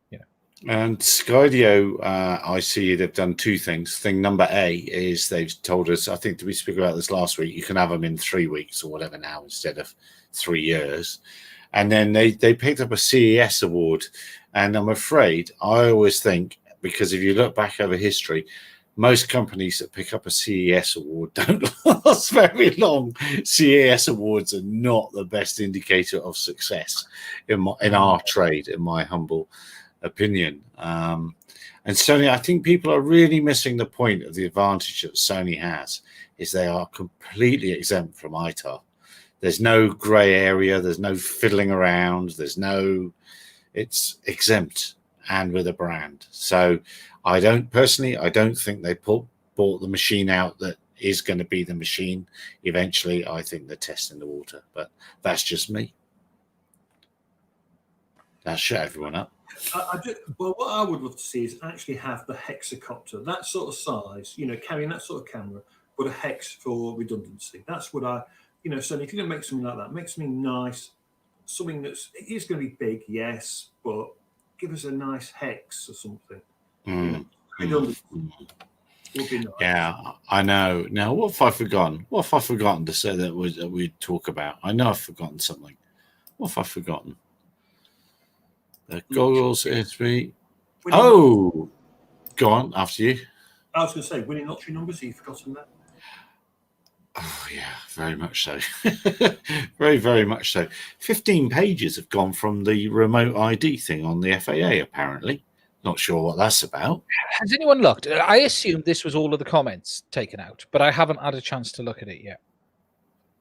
And Skydio, I see they've done two things. Thing number A is they've told us, I think we spoke about this last week, you can have them in 3 weeks or whatever now instead of 3 years. And then they picked up a CES award. And I'm afraid, I always think, because if you look back over history, most companies that pick up a CES award don't last very long. CES awards are not the best indicator of success in our trade, in my humble opinion. And Sony, I think people are really missing the point of the advantage that Sony has, is they are completely exempt from ITAR. There's no gray area, there's no fiddling around, it's exempt and with a brand. So I don't think they bought the machine out that is going to be the machine eventually. I think they're testing the water, but that's just me. Now shut everyone up. Well, what I would love to see is actually have the hexacopter, that sort of size, carrying that sort of camera, but a hex for redundancy. That's what so if you're going to make something like that, make something nice, something it is going to be big, yes, but give us a nice hex or something. Would be nice. Yeah, I know. Now, what have I forgotten? What have I forgotten to say that we'd talk about? I know I've forgotten something. What have I forgotten? The goggles, SV. Oh, go on, after you. I was going to say, winning lottery numbers, have you forgotten that? Oh, yeah, very much so. Very, very much so. 15 pages have gone from the remote ID thing on the FAA, apparently. Not sure what that's about. Has anyone looked? I assume this was all of the comments taken out, but I haven't had a chance to look at it yet.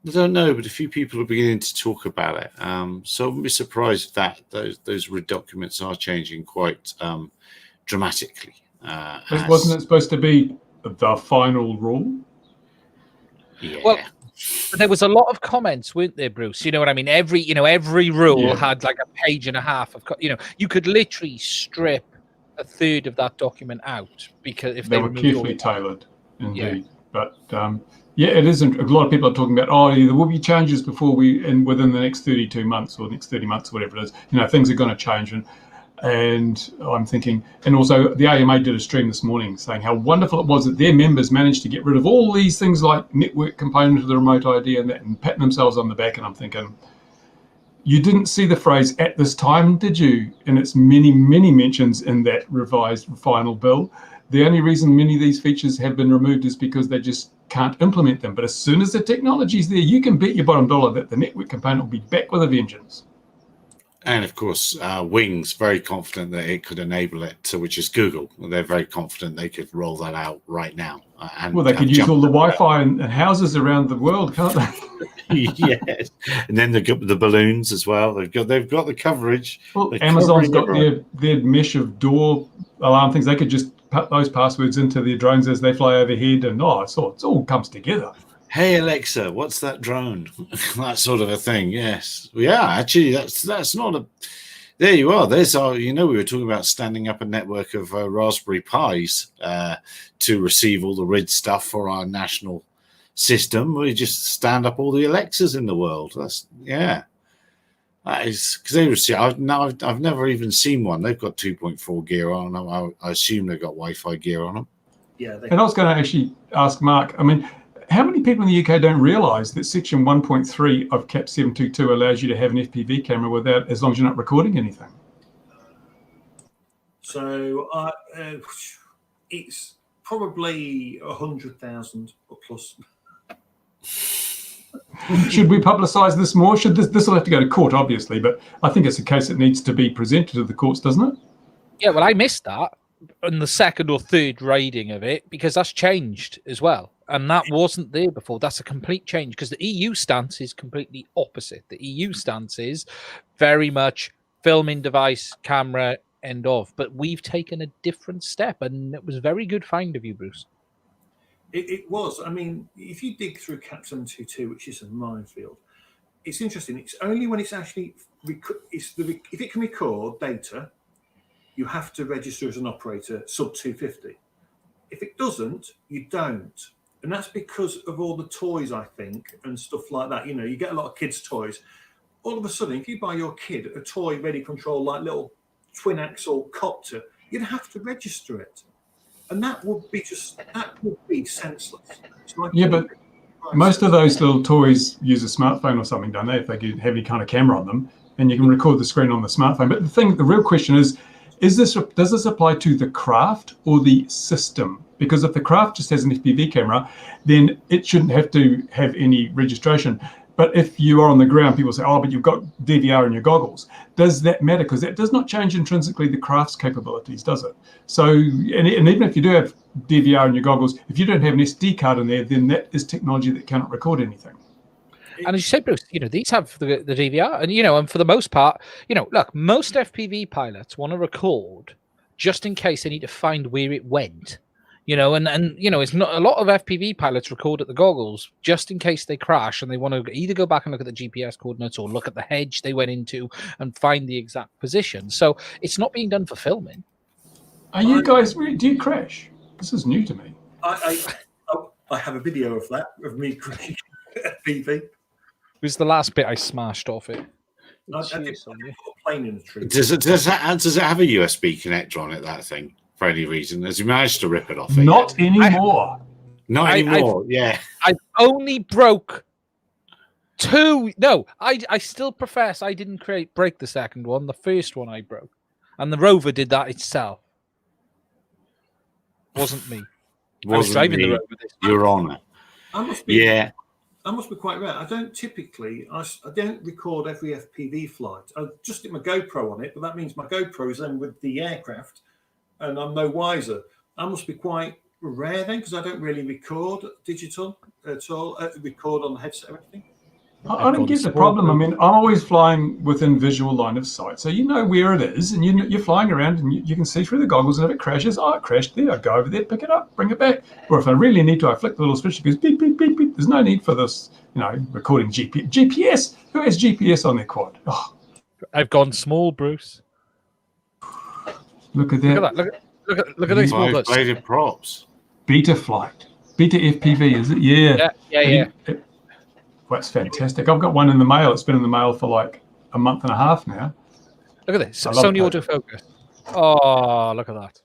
I don't know, but a few people are beginning to talk about it. So I wouldn't be surprised that those RID documents are changing quite dramatically. Wasn't it supposed to be the final rule? Yeah. Well, there was a lot of comments, weren't there, Bruce? You know what I mean? Every rule had like a page and a half of, you could literally strip a third of that document out because if they were carefully tailored, indeed. Yeah. But it isn't. A lot of people are talking about, there will be changes within the next 32 months or next 30 months, or whatever it is. Things are going to change, and I'm thinking, and also the AMA did a stream this morning saying how wonderful it was that their members managed to get rid of all these things like network component of the remote ID and that, and patting themselves on the back. And I'm thinking, you didn't see the phrase "at this time," did you? And it's many, many mentions in that revised final bill. The only reason many of these features have been removed is because they just can't implement them. But as soon as the technology's there, you can bet your bottom dollar that the network component will be back with a vengeance. And of course, Wing's very confident that it could enable it, which is Google. They're very confident they could roll that out right now. Well, they could use all the Wi-Fi in houses around the world, can't they? Yes, and then the balloons as well. They've got the coverage. Well, Amazon's got their mesh of door alarm things. They could just put those passwords into their drones as they fly overhead, and it all comes together. Hey Alexa, what's that drone? That sort of a thing. Yes, actually, that's not a. There you are. There's our. We were talking about standing up a network of Raspberry Pis to receive all the RID stuff for our national system. We just stand up all the Alexas in the world. That is because they receive. I've never even seen one. They've got 2.4 gear on them. I assume they've got Wi-Fi gear on them. Yeah. And I was going to actually ask Mark. I mean, how many people in the UK don't realise that Section 1.3 of CAP 722 allows you to have an FPV camera as long as you're not recording anything? So it's probably 100,000 or plus. Should we publicise this more? This will have to go to court, obviously, but I think it's a case that needs to be presented to the courts, doesn't it? Yeah, well, I missed that in the second or third reading of it because that's changed as well. And that wasn't there before. That's a complete change because the EU stance is completely opposite. The EU stance is very much filming device, camera, end of. But we've taken a different step, and it was a very good find of you, Bruce. It was. I mean, if you dig through CAP 722, which is a minefield, it's interesting. It's only when it's actually if it can record data, you have to register as an operator sub 250. If it doesn't, you don't. And that's because of all the toys, I think, and stuff like that. You get a lot of kids' toys. All of a sudden, if you buy your kid a toy ready control, like little twin axle copter, you'd have to register it. And that would be senseless. So but most of those little toys use a smartphone or something, don't they? If they have any kind of camera on them, and you can record the screen on the smartphone. But the real question is does this apply to the craft or the system? Because if the craft just has an FPV camera, then it shouldn't have to have any registration. But if you are on the ground, people say, but you've got DVR in your goggles. Does that matter? Because that does not change intrinsically the craft's capabilities, does it? So, and even if you do have DVR in your goggles, if you don't have an SD card in there, then that is technology that cannot record anything. And as you said, Bruce, these have the DVR, and and for the most part, look, most FPV pilots want to record just in case they need to find where it went. It's not a lot of FPV pilots record at the goggles just in case they crash and they want to either go back and look at the GPS coordinates or look at the hedge they went into and find the exact position. So it's not being done for filming. Are you guys, do you crash? This is new to me. I have a video of that, of me crashing FPV. It was the last bit I smashed off it. I think I put a plane in a tree. Does it have a USB connector on it, that thing, for any reason? Has he managed to rip it off? Not anymore. Not anymore, yeah. I've only broke 2. No, I still profess I didn't break the second one. The first one I broke. And the rover did that itself. Wasn't me. I was driving the rover this time. You're on it. I must be quite rare. I don't typically, I don't record every FPV flight. I just stick my GoPro on it, but that means my GoPro is then with the aircraft and I'm no wiser. I must be quite rare then because I don't really record digital at all, record on the headset or anything. I don't get the problem. I mean, I'm always flying within visual line of sight. So you know where it is and you're flying around and you can see through the goggles, and if it crashes, it crashed there. I go over there, pick it up, bring it back. Or if I really need to, I flick the little switch that goes beep, beep, beep, beep. There's no need for this, recording GPS. Who has GPS on their quad? Oh. I've gone small, Bruce. Look at that. Look at these small bits. Bladed props. Beta flight. Beta FPV, is it? Yeah. That's fantastic. I've got one in the mail. It's been in the mail for like a month and a half now. Look at this. Sony autofocus. Oh, look at that.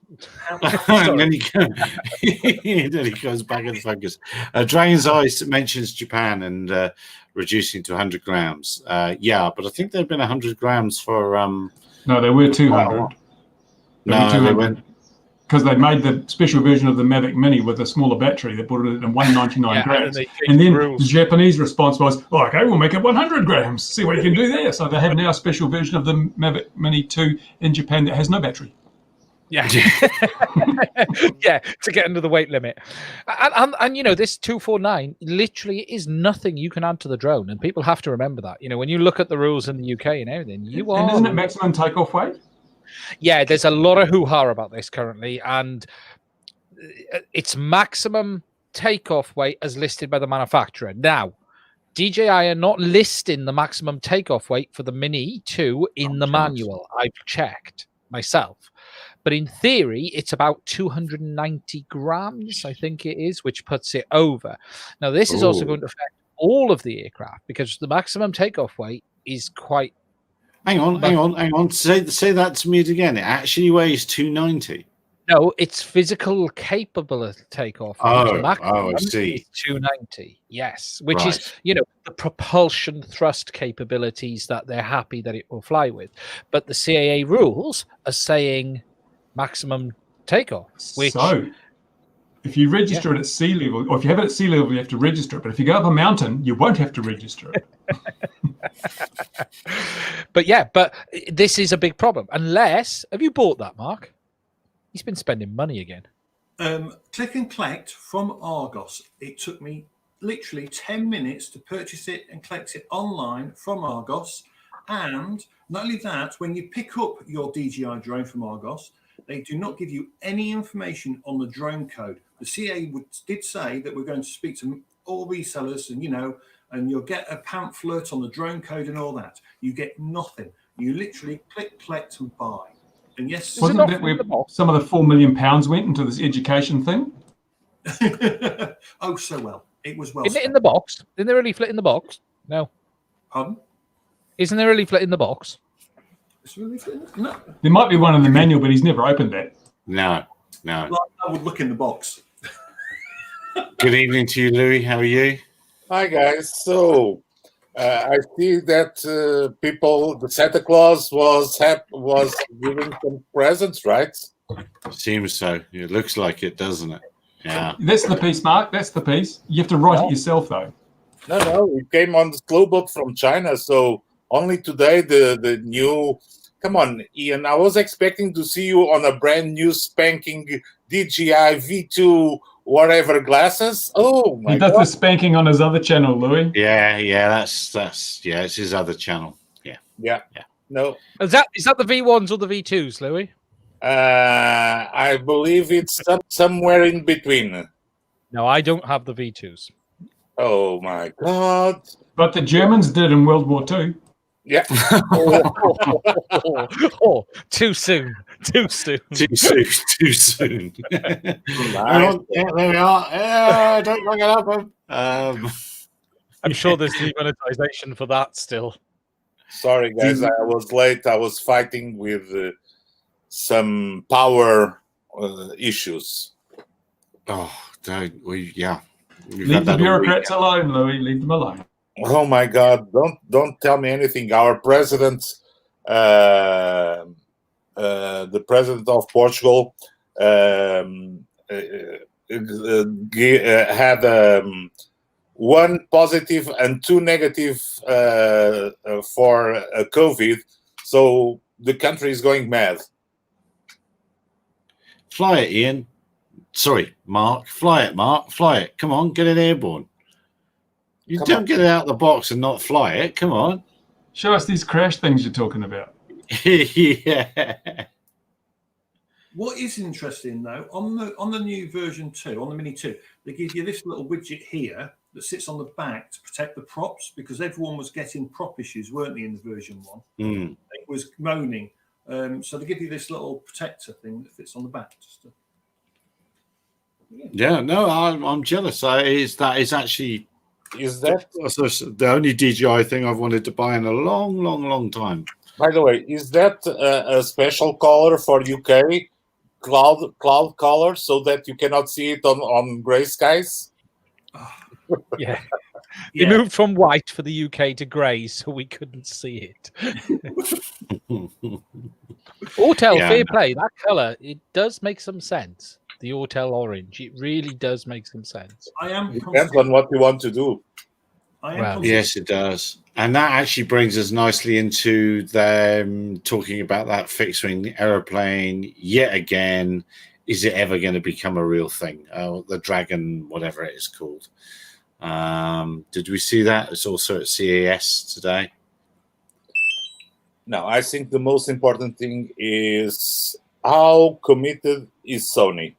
And then he goes back in focus. Dragon's Eyes mentions Japan and reducing to 100 grams. Yeah, but I think they've been 100 grams for... No, they were 200. They went... Because they made the special version of the Mavic Mini with a smaller battery that put it in 199 grams. And then the Japanese response was, okay, we'll make it 100 grams. See what you can do there. So they have now a special version of the Mavic Mini 2 in Japan that has no battery. Yeah. Yeah, to get under the weight limit. And this 249 literally is nothing you can add to the drone. And people have to remember that. When you look at the rules in the UK and everything, And isn't it maximum takeoff weight? Yeah, there's a lot of hoo-ha about this currently, and it's maximum takeoff weight as listed by the manufacturer. Now, DJI are not listing the maximum takeoff weight for the Mini 2 in the manual. I've checked myself. But in theory, it's about 290 grams, I think it is, which puts it over. Now, this is also going to affect all of the aircraft because the maximum takeoff weight is quite... Hang on. Say that to me again. It actually weighs 290. No, it's physical capable of takeoff. I see. 290, yes, which is, the propulsion thrust capabilities that they're happy that it will fly with. But the CAA rules are saying maximum takeoff. Which, so, if you register it at sea level, or if you have it at sea level, you have to register it. But if you go up a mountain, you won't have to register it. But this is a big problem. Unless, have you bought that, Mark? He's been spending money again. Click and collect from Argos. It took me literally 10 minutes to purchase it and collect it online from Argos. And not only that, when you pick up your DJI drone from Argos, they do not give you any information on the drone code. The CA did say that we're going to speak to all resellers and you'll get a pamphlet on the drone code and all that. You get nothing. You literally click, collect, and buy. And yes, wasn't that where some of the £4 million went into this education thing? Oh, so well. It was well. Isn't it in the box? Isn't there a leaflet in the box? No. Pardon? Isn't there a leaflet in the box? No. There might be one in the manual, but he's never opened that. No. Like, I would look in the box. Good evening to you, Louis. How are you? Hi, guys. So I see that the Santa Claus was giving some presents, right? Seems so. It looks like it, doesn't it? Yeah. That's the piece, Mark. That's the piece. You have to write it yourself, though. No. It came on the slow boat from China. So only today the new... Come on, Ian. I was expecting to see you on a brand new spanking DJI V2 whatever glasses. Oh my God. He does the spanking on his other channel, Louis. Yeah, that's it's his other channel. Yeah. No. Is that the V1s or the V2s, Louis? I believe it's somewhere in between. No, I don't have the V2s. Oh my God. But the Germans did in World War II. Yeah. Too Too soon. soon. There we are. Don't bring it up. I'm sure there's demonetization for that still. Sorry, guys, I was late. I was fighting with some power issues. Oh, yeah. Leave the bureaucrats alone, Louis. Leave them alone. Oh my God! Don't tell me anything. Our president, the president of Portugal, had one positive and two negative for COVID. So the country is going mad. Fly it, Ian. Sorry, Mark. Fly it, Mark. Fly it. Come on, get it airborne. You don't get it out of the box and not fly it. Come on. Show us these crash things you're talking about. Yeah. What is interesting though, on the new version 2, on the Mini 2, they give you this little widget here that sits on the back to protect the props, because everyone was getting prop issues, weren't they, in the version 1? Mm. It was moaning. So they give you this little protector thing that fits on the back. Yeah, no, I'm jealous. That is actually Is that the only DJI thing I've wanted to buy in a long, long, long time. By the way, is that a special color for UK cloud color so that you cannot see it on grey skies? Yeah. They moved from white for the UK to grey, so we couldn't see it. Autel, fair play. That colour, it does make some sense. The Autel orange, it really does make some sense. Depends on what you want to do. Yes, it does. And that actually brings us nicely into them talking about that fixed wing aeroplane yet again. Is it ever going to become a real thing? The Dragon, whatever it is called. Did we see that? It's also at CAS today. No, I think the most important thing is how committed is Sony.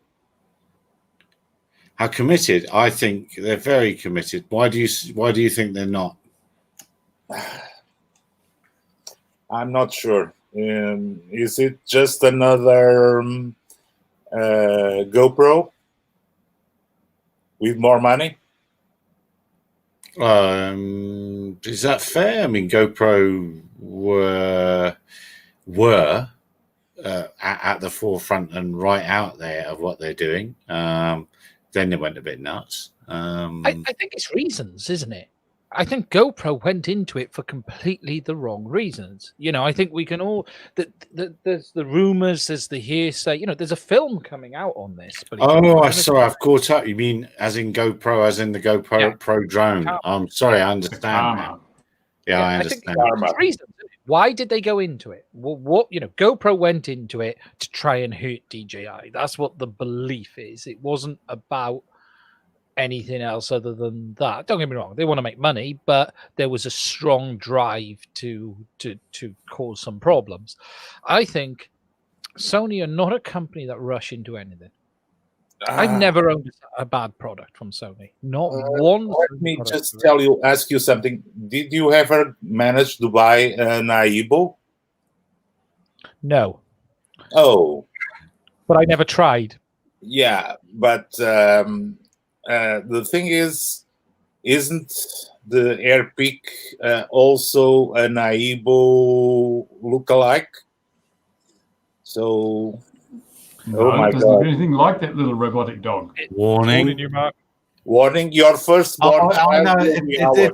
How committed? I think they're very committed. Why do you think they're not? I'm not sure. Is it just another GoPro with more money? Is that fair? I mean, GoPro were at the forefront and right out there of what they're doing. Then they went a bit nuts. I think it's reasons, isn't it? I think GoPro went into it for completely the wrong reasons. You know, I think we can all. There's the rumors, there's the hearsay. You know, there's a film coming out on this. But I saw. I've caught up. You mean as in GoPro, as in the GoPro Pro drone? I'm sorry, I understand now. Yeah, I understand. I think reasons. Why did they go into it? Well, GoPro went into it to try and hurt DJI. That's what the belief is. It wasn't about anything else other than that. Don't get me wrong, they want to make money, but there was a strong drive to cause some problems. I think Sony are not a company that rush into anything. I've never owned a bad product from Sony. Not one. Let me just ask you something. Did you ever manage to buy an Aibo? No. Oh. But I never tried. Yeah, but the thing is, isn't the AirPic also an Aibo lookalike? So, no, it doesn't look anything like that little robotic dog. Warning. Warning, your firstborn child will be ours.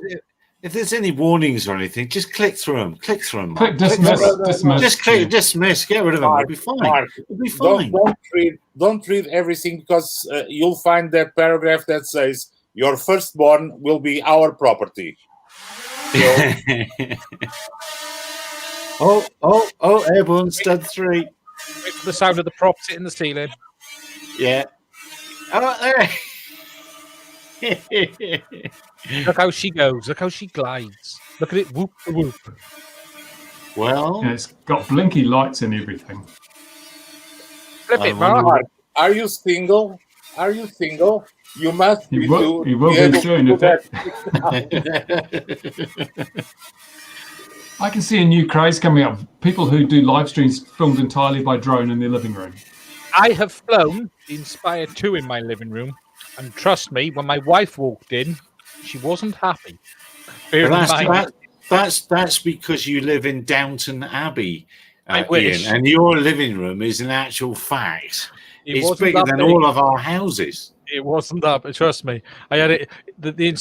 If there's any warnings or anything, just click through them. Click through them. Click dismiss. Just click dismiss. Get rid of them. It'll be fine. Mark, it'll be fine. Don't read everything, because you'll find that paragraph that says your firstborn will be our property. Oh! Airborne stud 3. Wait for the sound of the props hitting the ceiling. Yeah. Oh, there. Look how she goes. Look how she glides. Look at it. Whoop, whoop. Well, yeah, it's got blinky lights and everything. Flip it, Mark. Are you single? Are you single? You must be. He will be soon. I can see a new craze coming up. People who do live streams filmed entirely by drone in their living room. I have flown the Inspire 2 in my living room. And trust me, when my wife walked in, she wasn't happy. That's because you live in Downton Abbey, I wish. Ian, and your living room is in actual fact it's wasn't bigger that than big. all of our houses. It wasn't that, but trust me. I had it.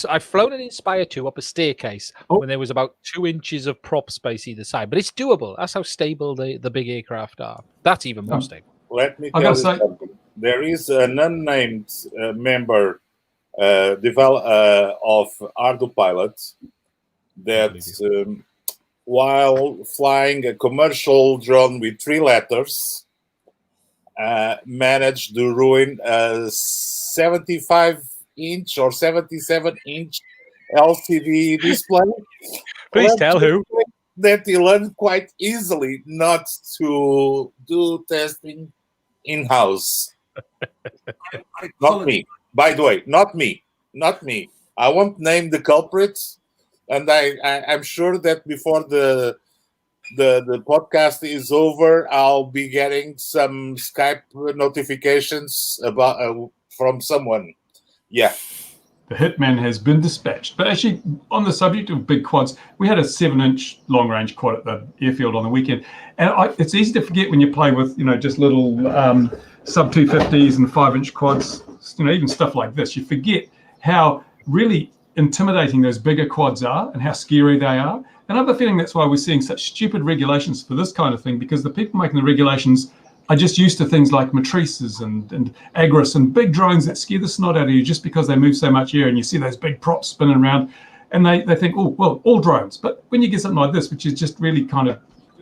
I've flown an Inspire 2 up a staircase when there was about 2 inches of prop space either side, but it's doable. That's how stable the big aircraft are. That's even more stable. Let me tell you something. There is an unnamed member of Ardupilot that while flying a commercial drone with 3 letters, managed to ruin a 75-inch or 77-inch LCD display. Please tell who. That he learned quite easily not to do testing in-house. Not me. By the way, not me. I won't name the culprits, and I'm sure that before the podcast is over, I'll be getting some Skype notifications about from someone. Yeah. The hitman has been dispatched. But actually, on the subject of big quads, we had a 7-inch long-range quad at the airfield on the weekend, and it's easy to forget when you play with just little sub-250s and 5-inch quads, even stuff like this. You forget how really intimidating those bigger quads are and how scary they are. And I have a feeling that's why we're seeing such stupid regulations for this kind of thing, because the people making the regulations are just used to things like matrices and Agris and big drones that scare the snot out of you just because they move so much air, and you see those big props spinning around and they think, oh, well, all drones. But when you get something like this, which is just really kind of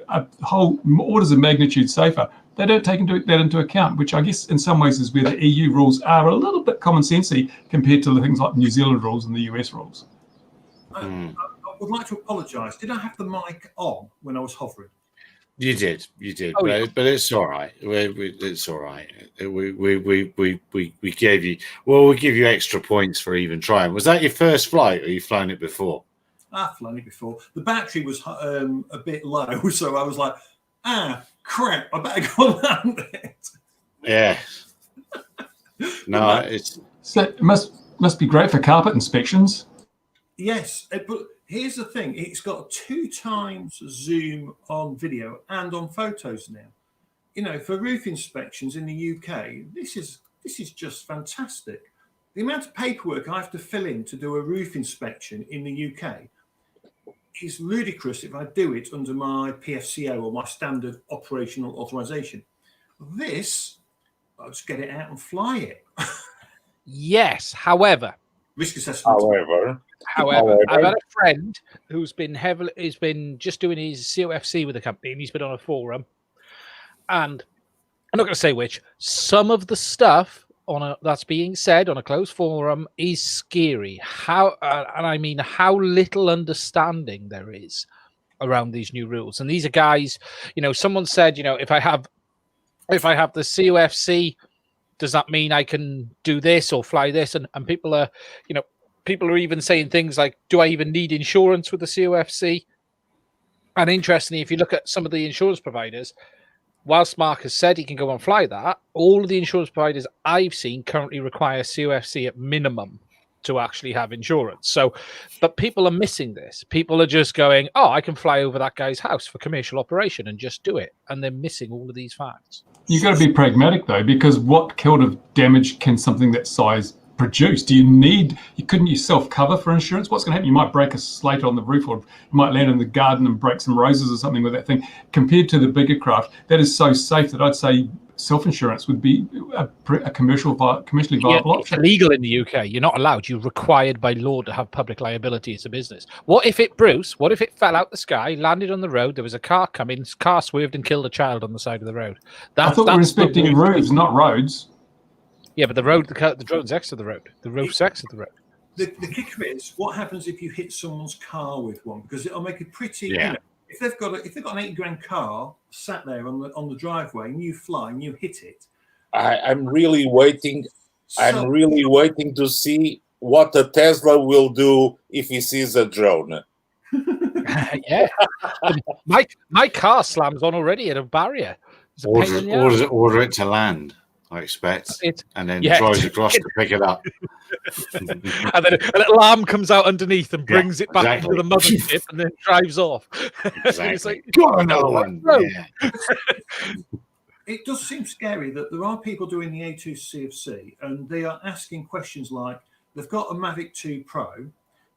a whole orders of magnitude safer, they don't take that into account, which I guess in some ways is where the EU rules are a little bit common sensey compared to the things like New Zealand rules and the US rules. I would like to apologise. Did I have the mic on when I was hovering? You did, Oh, yeah. but it's all right. It's all right. We gave you. Well, we give you extra points for even trying. Was that your first flight, or you flown it before? I've flown it before. The battery was a bit low, so I was like, crap! I better go and land it. Yeah. No, So it must be great for carpet inspections. Yes, but here's the thing: it's got 2 times zoom on video and on photos now. For roof inspections in the UK, this is just fantastic. The amount of paperwork I have to fill in to do a roof inspection in the UK is ludicrous if I do it under my PFCO or my standard operational authorization. This, I'll just get it out and fly it. Yes, however, risk assessment. However, I've had a friend who's been just doing his COFC with the company, and he's been on a forum. And I'm not going to say which. Some of the stuff that's being said on a closed forum is scary. How little understanding there is around these new rules. And these are guys. Someone said, if I have the COFC, does that mean I can do this or fly this? And people are, people are even saying things like, do I even need insurance with the COFC? And interestingly, if you look at some of the insurance providers, whilst Mark has said he can go and fly that, all of the insurance providers I've seen currently require COFC at minimum to actually have insurance. So, but people are missing this. People are just going, oh, I can fly over that guy's house for commercial operation and just do it. And they're missing all of these facts. You've got to be pragmatic, though, because what kind of damage can something that size produce? Couldn't you self-cover for insurance? What's going to happen? You might break a slate on the roof, or you might land in the garden and break some roses or something with that thing. Compared to the bigger craft, that is so safe that I'd say self-insurance would be a commercially viable option. It's illegal in the UK. You're not allowed. You're required by law to have public liability as a business. What if it fell out the sky, landed on the road, there was a car coming, car swerved and killed a child on the side of the road? I thought we were inspecting roofs, not roads. Yeah, but the drone's next to the road. The roof's next to the road. The kicker is, what happens if you hit someone's car with one? Because it'll make it pretty. Yeah. If they've got an $80,000 car sat there on the driveway and you fly and you hit it. I'm really waiting. I'm really waiting to see what a Tesla will do if he sees a drone. Yeah, my car slams on already at a barrier. Order it to land. I expect, It, and then yeah, drives across to pick it up. and then a little arm comes out underneath and brings it back exactly. into the mothership and then drives off. Exactly. It's like, got another one. Yeah. It does seem scary that there are people doing the A2 CFC and they are asking questions like, they've got a Mavic 2 Pro,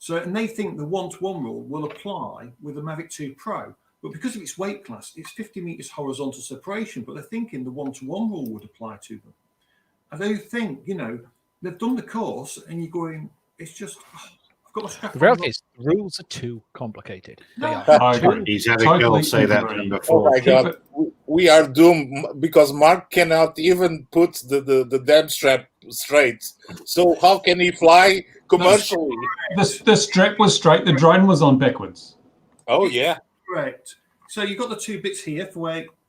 and they think the 1-to-1 rule will apply with the Mavic 2 Pro. But because of its weight class, it's 50 meters horizontal separation, but they're thinking the 1-to-1 rule would apply to them. And they think, they've done the course and you're going, it's just, I've got my strap the reality is, the rules are too complicated. No. They are too. He's had a girl say that to him before. Oh my God, we are doomed because Mark cannot even put the damn strap straight. So how can he fly commercially? The strap was straight, the drone was on backwards. Oh yeah. Correct. So you've got the two bits here for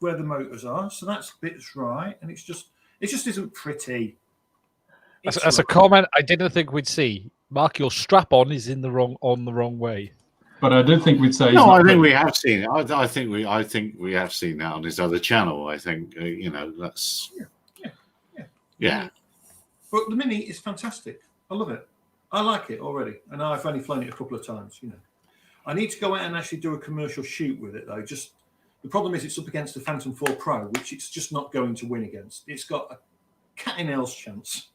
where the motors are. So that's bits right. And it just isn't pretty. That's a comment I didn't think we'd see. Mark, your strap on is in the wrong way. But I did think we'd say no. I think we have seen it. I think we have seen that on his other channel. I think that's yeah. But the Mini is fantastic. I love it. I like it already, and I've only flown it a couple of times. I need to go out and actually do a commercial shoot with it though. Just the problem is it's up against the Phantom 4 Pro, which it's just not going to win against. It's got a cat in hell's chance.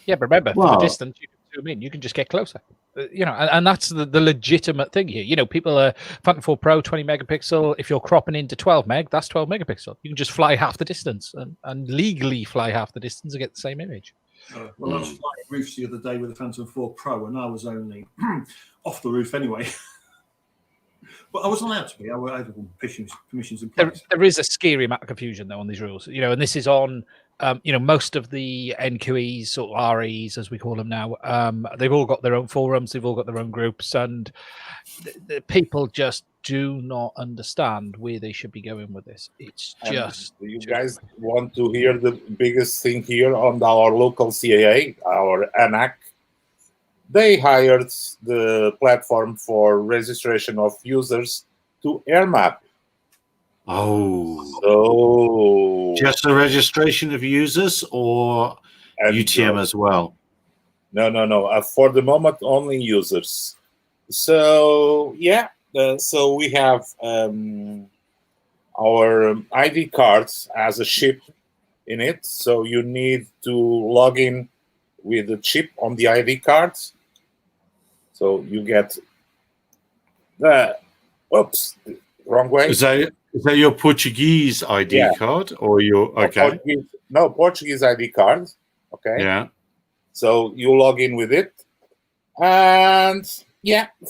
Yeah, but remember, for the distance, you can zoom in. You can just get closer. And that's the legitimate thing here. People are Phantom 4 Pro 20 megapixel. If you're cropping into 12 meg, that's 12 megapixel. You can just fly half the distance and legally fly half the distance and get the same image. Well, I was flying roofs the other day with the Phantom 4 Pro, and I was only off the roof anyway. But I was allowed to be. I had permissions in place. There is a scary amount of confusion though on these rules. And this is on. Most of the NQEs or REs, as we call them now, they've all got their own forums, they've all got their own groups, and the people just do not understand where they should be going with this. It's just. Do you guys want to hear the biggest thing here on our local CAA, our ANAC? They hired the platform for registration of users to AirMap. Oh, so just the registration of users or UTM as well? No. For the moment, only users. So yeah, so we have our ID cards as a chip in it. So you need to log in with the chip on the ID cards. So you get the wrong way. Is that your Portuguese ID card or your okay? Portuguese ID card. Okay. Yeah. So you log in with it, and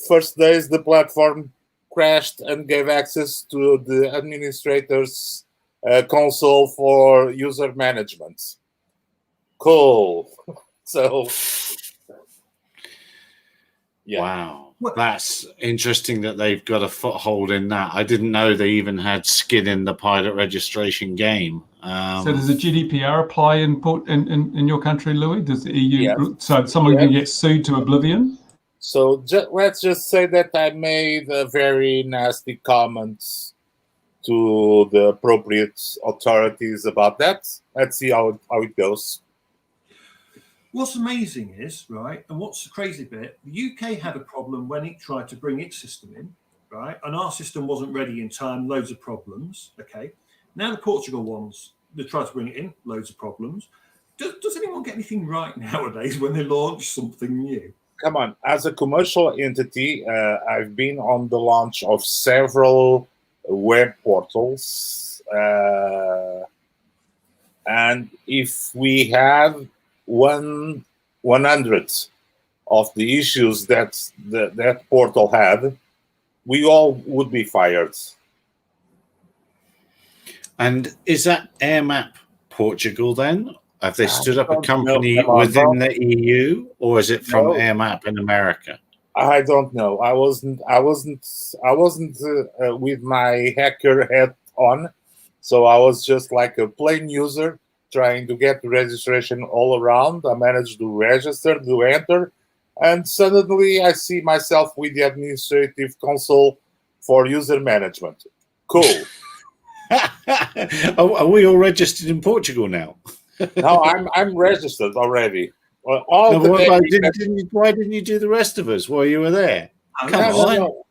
first days the platform crashed and gave access to the administrator's console for user management. Cool. So. Yeah. Wow. That's interesting that they've got a foothold in that. I didn't know they even had skin in the pilot registration game. So does the GDPR apply in your country, Louis? Does the EU? So someone can get sued to oblivion? So let's just say that I made a very nasty comment to the appropriate authorities about that. Let's see how it goes. What's amazing is, right, and what's the crazy bit, the UK had a problem when it tried to bring its system in, right, and our system wasn't ready in time, loads of problems, okay. Now the Portugal ones, they try to bring it in, loads of problems. Does anyone get anything right nowadays when they launch something new? Come on, as a commercial entity, I've been on the launch of several web portals, and if we have 100 of the issues that that portal had, we all would be fired. And is that AirMap Portugal then? Have they stood up a company within the EU, or is it from AirMap in America? I don't know. I wasn't with my hacker hat on, so I was just like a plain user trying to get the registration all around. I managed to register, to enter, and suddenly I see myself with the administrative console for user management. Cool. Are we all registered in Portugal now? No, I'm registered already. Well, why didn't you do the rest of us while you were there? Come on. No.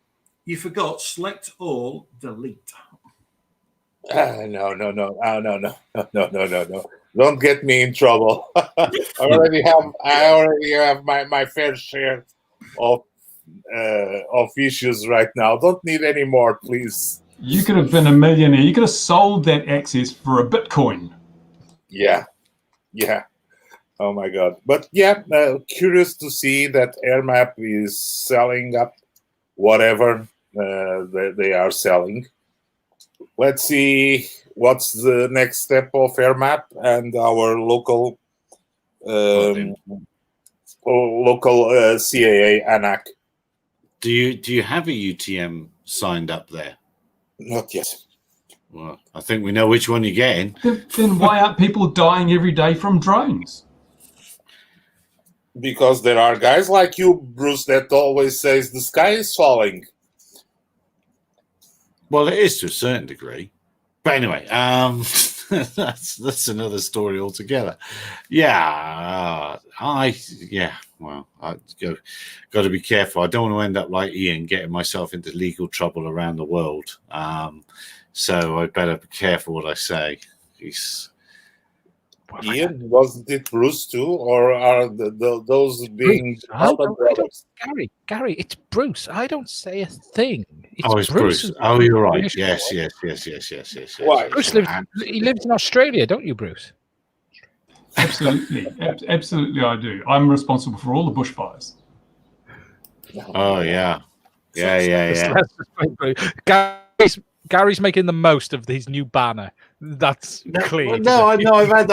You forgot select all, delete. No. Don't get me in trouble. I already have my fair share of issues right now. Don't need any more, please. You could have been a millionaire. You could have sold that access for a Bitcoin. Yeah. Oh my God. But yeah, curious to see that AirMap is selling up whatever they are selling. Let's see what's the next step of AirMap and our local CAA ANAC. Do you have a UTM signed up there? Not yet. Well, I think we know which one you're getting. Then why aren't people dying every day from drones? Because there are guys like you, Bruce, that always says the sky is falling. Well, it is to a certain degree. But anyway, that's another story altogether. Yeah, well, I got to be careful. I don't want to end up like Ian, getting myself into legal trouble around the world. So I better be careful what I say. Ian, wasn't it Bruce too, or are those being Gary, it's Bruce. I don't say a thing. It's Bruce. Oh, you're right. Yes. Why? Bruce lives in Australia, don't you, Bruce? Absolutely, absolutely, I do. I'm responsible for all the bushfires. Oh yeah. Gary's making the most of his new banner. That's clear. No, I know. I've had.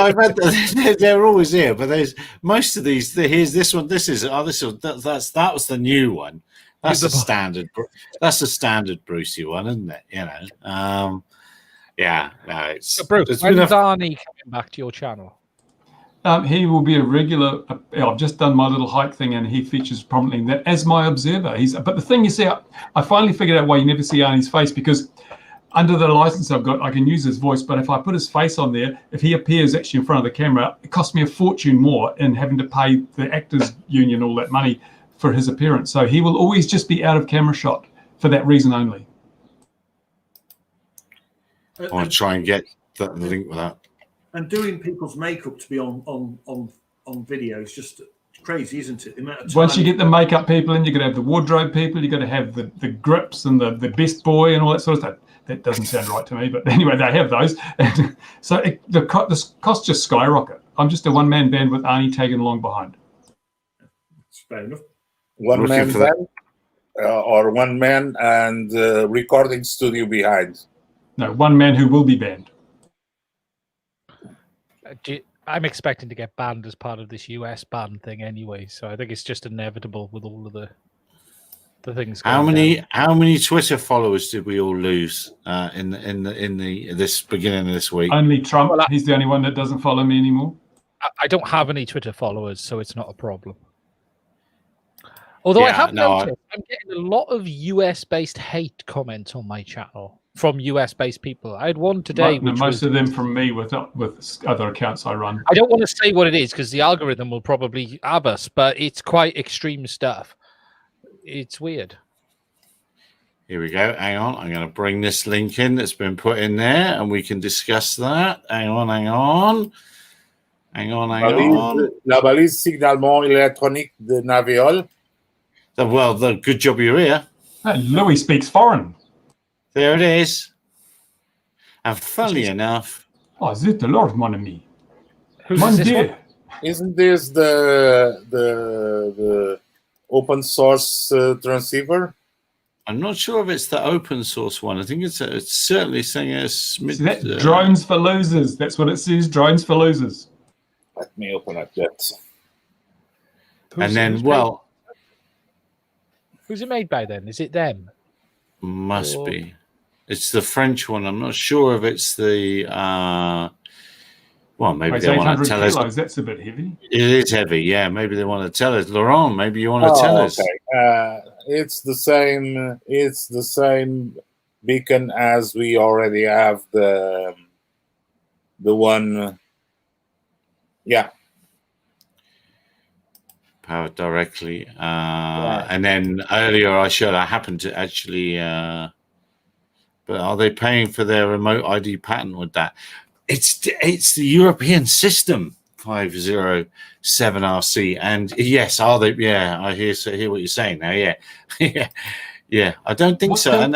They're always here, but there's most of these. Here's this one. That was the new one. That's a standard. That's a standard Brucey one, isn't it? You know. Yeah. No, it's Bruce. When's Arnie coming back to your channel? He will be a regular. I've just done my little hike thing, and he features prominently in that as my observer. But the thing you see, I finally figured out why you never see Arnie's face, because under the license I've got, I can use his voice, but if I put his face on there, if he appears actually in front of the camera, it costs me a fortune more in having to pay the Actors Union all that money for his appearance. So he will always just be out of camera shot for that reason only. I want to try and get that link with that. And doing people's makeup to be on video is just crazy, isn't it? The amount of time. Once you get the makeup people in, you've got to have the wardrobe people, you've got to have the grips and the best boy and all that sort of stuff. That doesn't sound right to me, but anyway, they have those. And so the costs just skyrocket. I'm just a one-man band with Arnie tagging along behind. That's fair enough. One-man band or one man and recording studio behind? No, one man who will be banned. I'm expecting to get banned as part of this US ban thing anyway, so I think it's just inevitable with all of the things. How many Twitter followers did we all lose in this beginning of this week? Only Trump. Well, he's the only one that doesn't follow me anymore. I don't have any Twitter followers, so it's not a problem. Although I have noticed I'm getting a lot of US-based hate comments on my channel from US-based people. I had one today. Most of them from me with other accounts I run. I don't want to say what it is because the algorithm will probably have us, but it's quite extreme stuff. It's weird. Here we go. Hang on. I'm going to bring this link in that's been put in there, and we can discuss that. Hang on. La balise signalement électronique de Naviol. Well, good job you're here. Louis speaks foreign. There it is. And funny enough... Oh, zut the Lord, mon ami. Mon Dieu. Isn't this the open source transceiver? I'm not sure if it's the open source one. I think it's certainly saying drones for losers. That's what it says, drones for losers. Let me open up that. Who's it made by then? Is it them? Must be. It's the French one. I'm not sure if it's the... well, maybe they want to tell us. That's a bit heavy. It is heavy, yeah. Maybe they want to tell us. Laurent, maybe you want to tell us. It's the same beacon as we already have the one. Yeah. Powered directly. And then earlier I happened to actually, but are they paying for their remote ID patent with that? It's the European system 507RC, and yes, are they? Yeah, I hear what you're saying now. Yeah, yeah. I don't think so.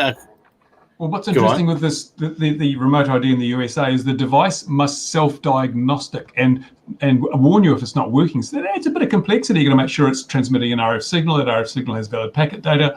Well, what's interesting with this, the remote ID in the USA, is the device must self-diagnostic and warn you if it's not working. So that adds a bit of complexity. You're going to make sure it's transmitting an RF signal. That RF signal has valid packet data.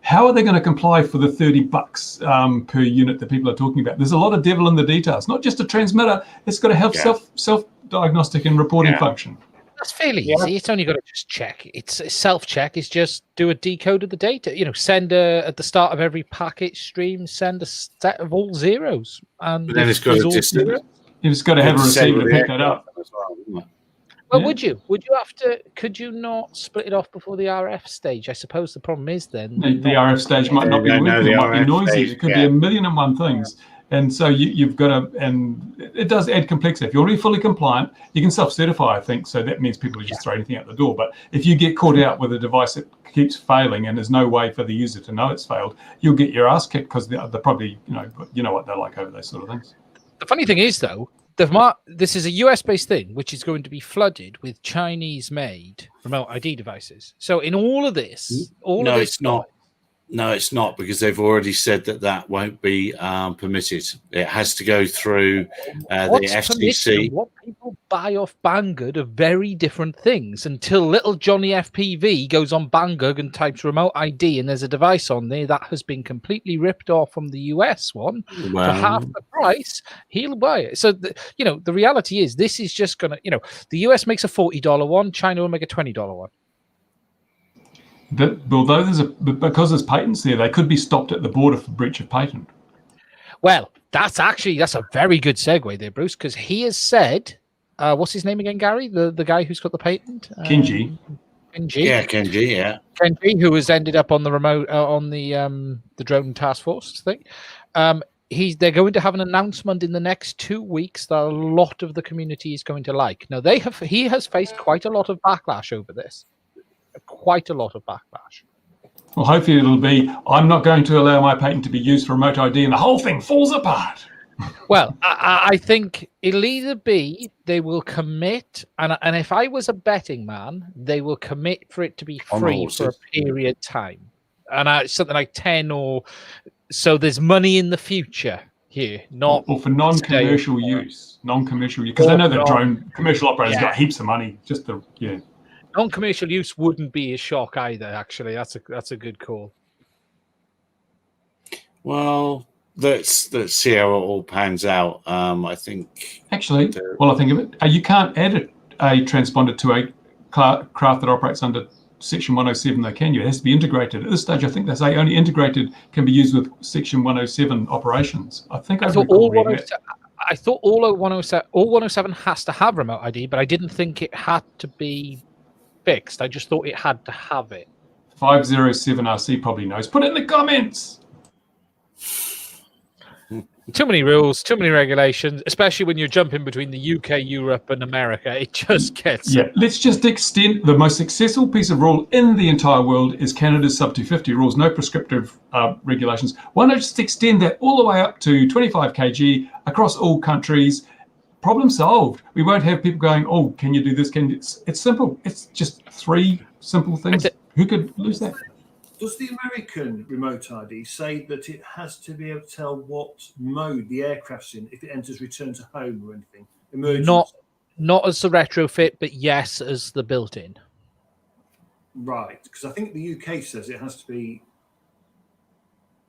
How are they going to comply for the $30 per unit that people are talking about? There's a lot of devil in the details. Not just a transmitter; it's got to have self-diagnostic and reporting function. That's fairly easy. It's only got to just check. It's a self-check. It's just do a decode of the data. You know, send at the start of every packet stream, send a set of all zeros, and then it's got you've just got to have a receiver to pick that up. Well, would you have to? Could you not split it off before the RF stage? I suppose the problem is then the RF stage might not be working. It might be noisy. It could be a million and one things. And so you've got to, and it does add complexity. If you're already fully compliant, you can self-certify, I think. So that means people just throw anything out the door. But if you get caught out with a device that keeps failing and there's no way for the user to know it's failed, you'll get your ass kicked because they're probably, you know what they're like over those sort of things. The funny thing is, though, this is a US-based thing, which is going to be flooded with Chinese-made remote ID devices. So in all of this, it's not. No, it's not, because they've already said that won't be permitted. It has to go through the FCC. What people buy off Banggood are very different things until little Johnny FPV goes on Banggood and types remote ID and there's a device on there that has been completely ripped off from the US one for half the price. He'll buy it. So, the reality is this is just going to, the US makes a $40 one, China will make a $20 one. Although because there's patents there, they could be stopped at the border for breach of patent. Well, that's a very good segue there, Bruce, because he has said, what's his name again, Gary? The guy who's got the patent? Kenji. Kenji. Yeah, Kenji. Yeah. Kenji, who has ended up on the remote on the drone task force thing. They're going to have an announcement in the next 2 weeks that a lot of the community is going to like. Now he has faced quite a lot of backlash over this. Quite a lot of backlash. Well, hopefully it'll be, I'm not going to allow my patent to be used for remote ID, and the whole thing falls apart. Well, I think it'll either be they will commit, and if I was a betting man, they will commit for it to be free for a period of time. And something like 10 or so, there's money in the future here, not or for non-commercial use. Non-commercial use, because I know that drone commercial operators got heaps of money. Non-commercial use wouldn't be a shock either. Actually, that's a good call. Well, let's see how it all pans out. I think actually, I think of it, you can't add a transponder to a craft that operates under Section 107. Though, can you? It has to be integrated. At this stage, I think they say only integrated can be used with Section 107 operations. I thought all 107 has to have remote ID, but I didn't think it had to be fixed. I just thought it had to have it. 507RC probably knows. Put it in the comments. Too many rules, too many regulations, especially when you're jumping between the UK, Europe, and America. It just gets... Yeah, let's just extend... The most successful piece of rule in the entire world is Canada's sub 250 rules, no prescriptive regulations. Why not just extend that all the way up to 25 kg across all countries? Problem solved. We won't have people going, oh, can you do this? It's simple. It's just 3 simple things. Who could lose that? Does the American remote ID say that it has to be able to tell what mode the aircraft's in if it enters return to home or anything? Emergency? Not as the retrofit, but yes, as the built-in. Right, because I think the UK says it has to be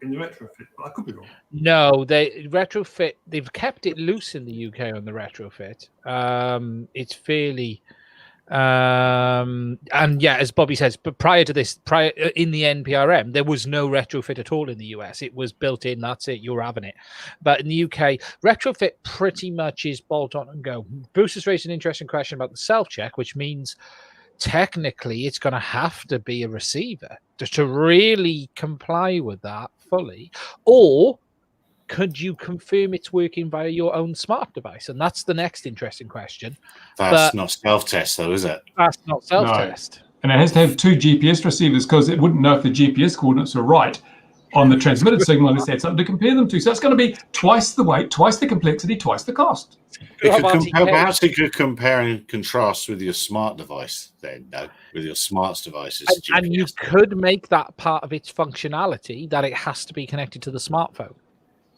in the retrofit, but I could be wrong. No, they've kept it loose in the UK on the retrofit. It's fairly... and yeah, as Bobby says, but prior to this, in the NPRM, there was no retrofit at all in the US. It was built in, that's it, you're having it. But in the UK, retrofit pretty much is bolt on and go. Bruce has raised an interesting question about the self-check, which means technically it's going to have to be a receiver to really comply with that fully, or could you confirm it's working via your own smart device? And that's the next interesting question. That's not self-test, though, is it? That's not self-test. No. And it has to have 2 GPS receivers because it wouldn't know if the GPS coordinates are right on the transmitted signal unless they had something to compare them to. So it's going to be twice the weight, twice the complexity, twice the cost. Perhaps it could compare and contrast with your smart device then, no, with your smart devices. And you could make that part of its functionality that it has to be connected to the smartphone.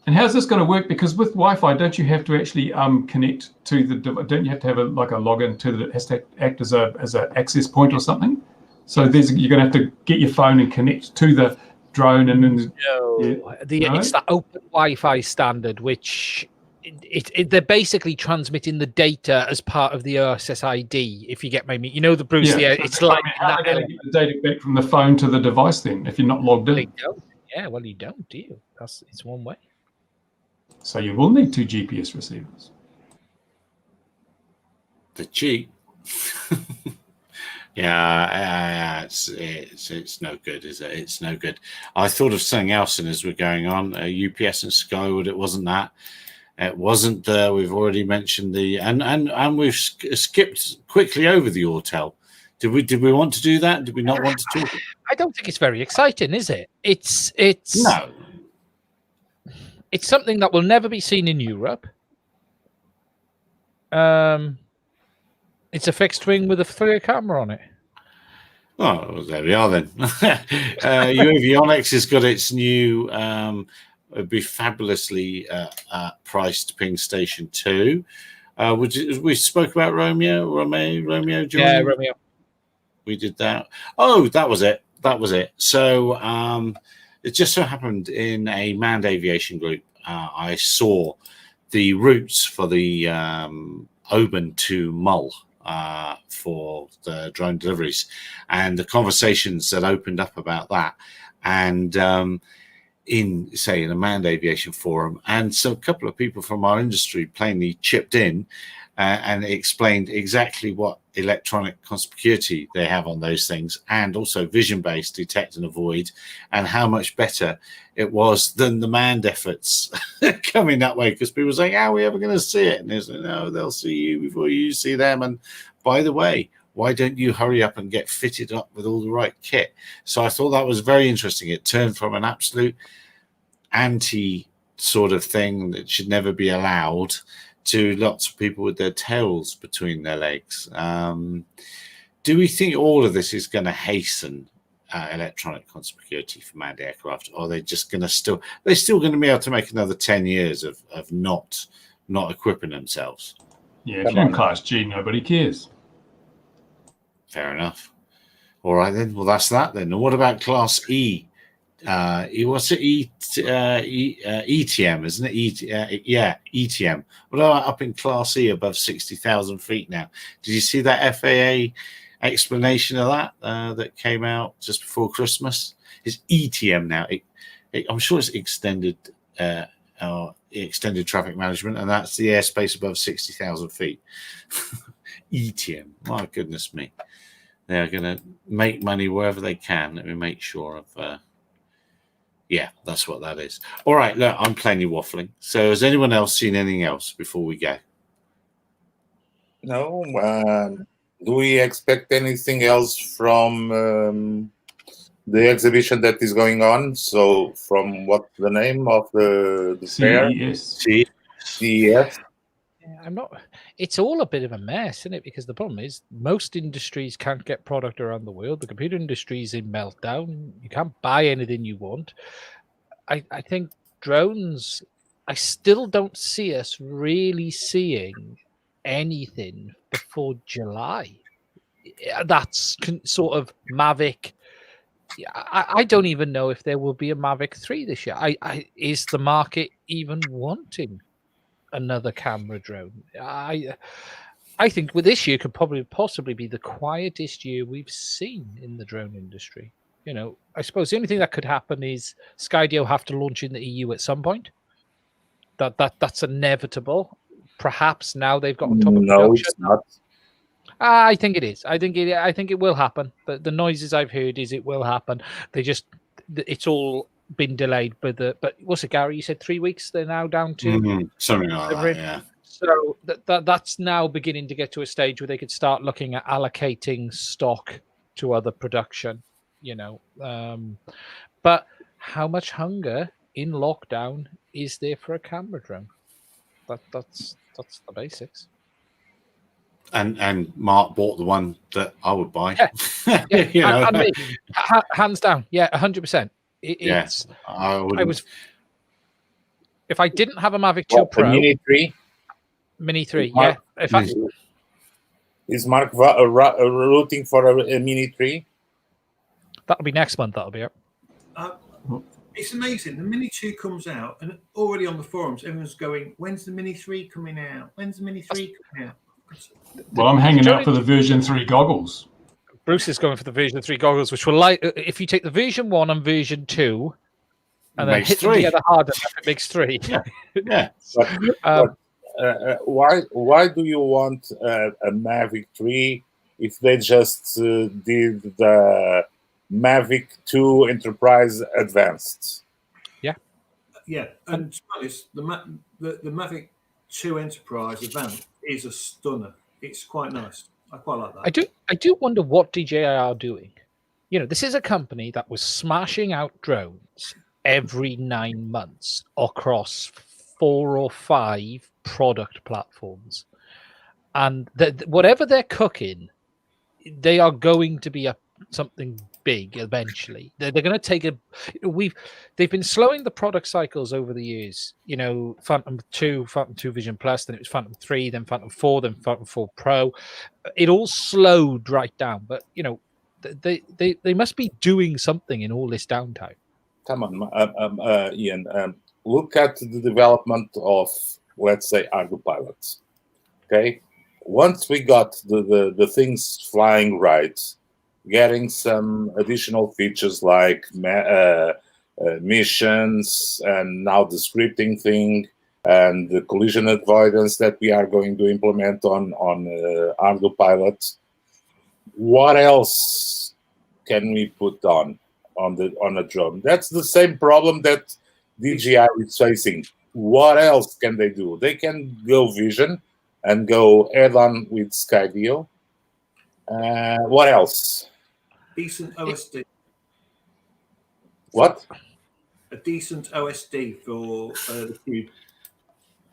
And how's this going to work? Because with Wi-Fi, don't you have to actually connect to the? Don't you have to have a login to that? It has to act as an access point or something. So you're going to have to get your phone and connect to the drone, and then it's the open Wi-Fi standard, which they're basically transmitting the data as part of the SSID. If you get my meaning, the Bruce. It's like how are they going to get the data back from the phone to the device then if you're not logged in? Well, you don't, do you? It's one way. So you will need 2 GPS receivers. The cheap. Yeah, it's no good, is it? It's no good. I thought of something else, and as we're going on, UPS and Skywood. It wasn't that. It wasn't. We've already mentioned and we've skipped quickly over the Autel. Did we want to do that? Did we not want to talk? I don't think it's very exciting, is it? It's no. It's something that will never be seen in Europe. It's a fixed wing with a 3 camera on it. Oh, well, there we are then. Avionics has got its new, it'd be fabulously priced Ping Station 2. We spoke about Romeo, John? Yeah, Romeo. We did that. Oh, that was it. So it just so happened in a manned aviation group, I saw the routes for the Oban to Mull for the drone deliveries and the conversations that opened up about that. And in a manned aviation forum, and so a couple of people from our industry plainly chipped in and explained exactly what electronic conspicuity they have on those things, and also vision-based detect and avoid, and how much better it was than the manned efforts coming that way. Because people were saying, "How are we ever going to see it?" And they said, "No, they'll see you before you see them." And by the way, why don't you hurry up and get fitted up with all the right kit? So I thought that was very interesting. It turned from an absolute anti sort of thing that should never be allowed to lots of people with their tails between their legs. Do we think all of this is going to hasten electronic conspicuity for manned aircraft, or are they just going to they're still going to be able to make another 10 years of not equipping themselves? Yeah, if you're in Class G, nobody cares. Fair enough. All right then. Well, that's that then. And what about Class E? What's it? ETM, isn't it? ETM. What about up in Class E above 60,000 feet now? Did you see that FAA explanation of that that came out just before Christmas? It's ETM now. I'm sure it's extended traffic management, and that's the airspace above 60,000 feet. ETM. My goodness me. They're going to make money wherever they can. Let me make sure of... yeah, that's what that is. All right, look, I'm plainly waffling. So has anyone else seen anything else before we go? No. Do we expect anything else from the exhibition that is going on? So from what's the name of the fair? CES. I'm not. It's all a bit of a mess, isn't it? Because the problem is most industries can't get product around the world. The computer industry is in meltdown. You can't buy anything you want. I think drones. I still don't see us really seeing anything before July. That's sort of Mavic. I don't even know if there will be a Mavic 3 this year. Is the market even wanting another camera drone? I think with this year could possibly be the quietest year we've seen in the drone industry. I suppose the only thing that could happen is Skydio have to launch in the EU at some point. That's inevitable. Perhaps now they've got on top of production. No, it's not. I think it is. I think it will happen. The noises I've heard is it will happen. It's all been delayed, but what's it, Gary? You said 3 weeks. They're now down to something like that. Yeah. So that's now beginning to get to a stage where they could start looking at allocating stock to other production. But how much hunger in lockdown is there for a camera drone? That's the basics. And Mark bought the one that I would buy. Yeah. And me, hands down, 100%. It's I was. If I didn't have a Mavic 2 Pro, Mini 3, yeah. Is Mark rooting for a Mini 3? That'll be next month. That'll be it. It's amazing. The Mini 2 comes out, and already on the forums, everyone's going, "When's the Mini 3 coming out? When's the Mini 3 coming out?" Well, I'm hanging out for the version 3 goggles. Bruce is going for the version 3 goggles, which will if you take the version 1 and version 2, and then hit them together hard enough, it makes 3. Yeah. Why do you want a Mavic 3 if they just did the Mavic 2 Enterprise Advanced? Yeah, and to be honest, the Mavic 2 Enterprise Advanced is a stunner. It's quite nice. I quite like that. I do wonder what DJI are doing. This is a company that was smashing out drones every 9 months across 4 or 5 product platforms, and whatever they're cooking, they are going to be something big eventually. They're going to take they've been slowing the product cycles over the years. Phantom 2 Vision Plus, then it was Phantom 3, then Phantom 4, then Phantom 4 Pro. It all slowed right down, but they must be doing something in all this downtime. Come on, Ian. Look at the development of, let's say, Argo pilots. Okay, once we got the things flying right, getting some additional features like missions, and now the scripting thing, and the collision avoidance that we are going to implement on Argo Pilot. What else can we put on a drone? That's the same problem that DJI is facing. What else can they do? They can go vision and go head-on with Skydio. What else? Decent OSD. What? A decent OSD for the Cube.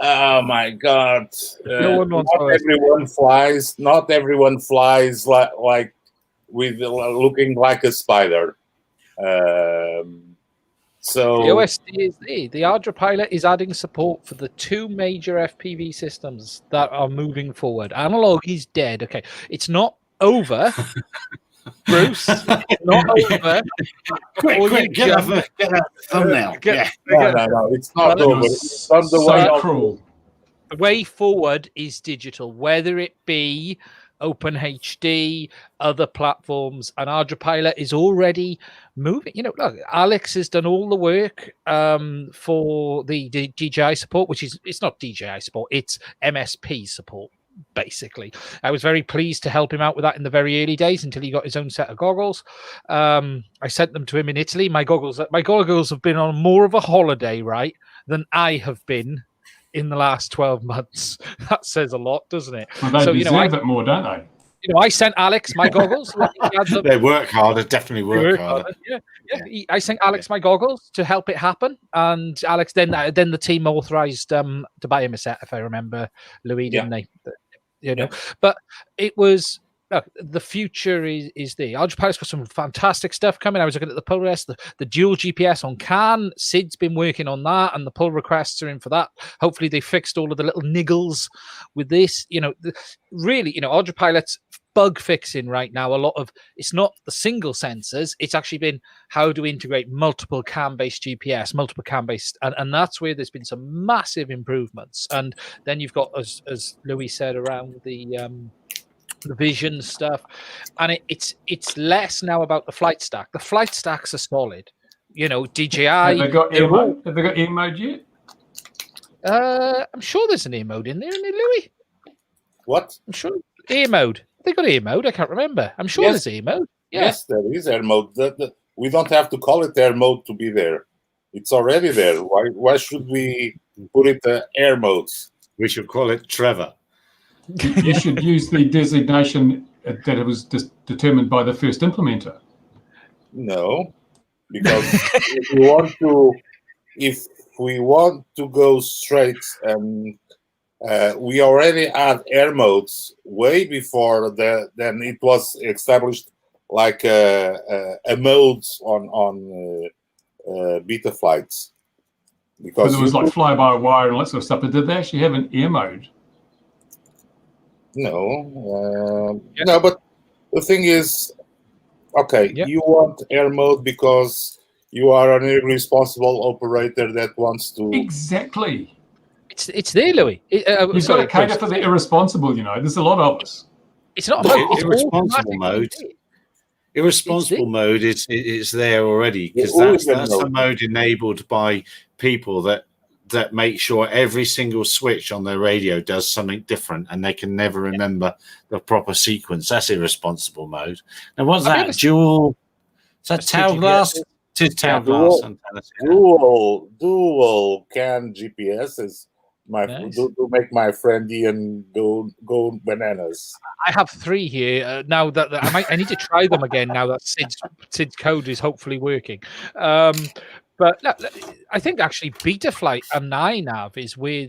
Oh my God! No one wants not everyone flies. Not everyone flies like with looking like a spider. So the OSD is the Ardra Pilot is adding support for the 2 major FPV systems that are moving forward. Analog is dead. Okay, it's not over. Bruce, it's not over. Quick, get that thumbnail. No, it's not over. It's on the way cruel. The way forward is digital, whether it be OpenHD, other platforms, and Ardra Pilot is already moving. Look, Alex has done all the work for the DJI support, which is, it's not DJI support, it's MSP support. Basically, I was very pleased to help him out with that in the very early days until he got his own set of goggles. I sent them to him in Italy. My goggles have been on more of a holiday, right, than I have been in the last 12 months. That says a lot, doesn't it? Well, they deserve it more, don't they? I sent Alex my goggles. They work harder, definitely work harder. Yeah. I sent Alex my goggles to help it happen, and Alex then the team authorized to buy him a set, if I remember, Louis, didn't they? But it was the future is there. Ardra Pilot's got some fantastic stuff coming. I was looking at the pull requests, the dual GPS on CAN. Sid's been working on that, and the pull requests are in for that. Hopefully, they fixed all of the little niggles with this. Really, Ardra Pilot's bug fixing right now. A lot of it's not the single sensors. It's actually been how to integrate multiple CAN-based GPS, multiple CAN-based, and that's where there's been some massive improvements. And then you've got, as Louis said, around the vision stuff, and it's less now about the flight stack. The flight stacks are solid. DJI. Have they got air mode? Have they got air mode yet? I'm sure there's an air mode in there, isn't it, Louis? What? I'm sure air mode. They got air mode. I can't remember. I'm sure there's air mode. Yeah. Yes, there is air mode. We don't have to call it air mode to be there. It's already there. Why should we put it air modes? We should call it Trevor. You should use the designation that it was determined by the first implementer. No, because if we want to go straight, and we already had air modes way before then it was established like a mode on beta flights. Because it was like fly-by-wire and all that sort of stuff. But did they actually have an air mode? No, no. But the thing is, okay, you want air mode because you are an irresponsible operator that wants to. Exactly. It's there, Louis. You've got to cater for the irresponsible. There's a lot of us. It's not irresponsible mode. Irresponsible mode is there already, because that's the mode enabled by people that make sure every single switch on their radio does something different, and they can never remember the proper sequence. That's irresponsible mode. Now, what's that? Dual? Is that tail glass? It is tail glass. Dual CAN GPSs. To make my friend Ian go bananas. I have 3 here now that I need to try them again now that Sid's code is hopefully working. But I think actually Betaflight and iNav is where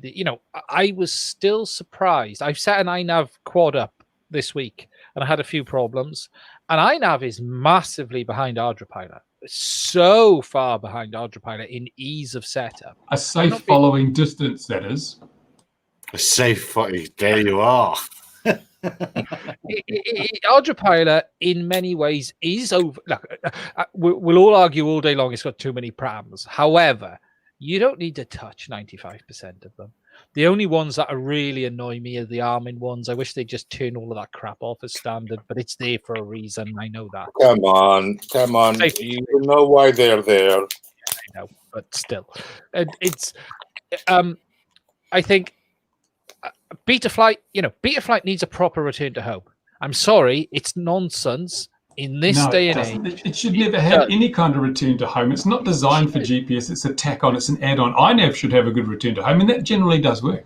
I was still surprised. I've set an iNav quad up this week and I had a few problems, and iNav is massively behind ArduPilot. So far behind ArduPilot in ease of setup. A safe following distance, that is. A safe following. There you are. ArduPilot, in many ways, is over. Look, we'll all argue all day long it's got too many params. However, you don't need to touch 95% of them. The only ones that really annoy me are the arming ones. I wish they'd just turn all of that crap off as standard, but it's there for a reason. I know that. Come on. You know why they're there. Yeah, I know, but still. It's, I think Betaflight, Betaflight needs a proper return to home. I'm sorry, it's nonsense. In this day and age, it should never have any kind of return to home. It's not designed for GPS. It's a tack-on. It's an add-on. iNav should have a good return to home, and that generally does work.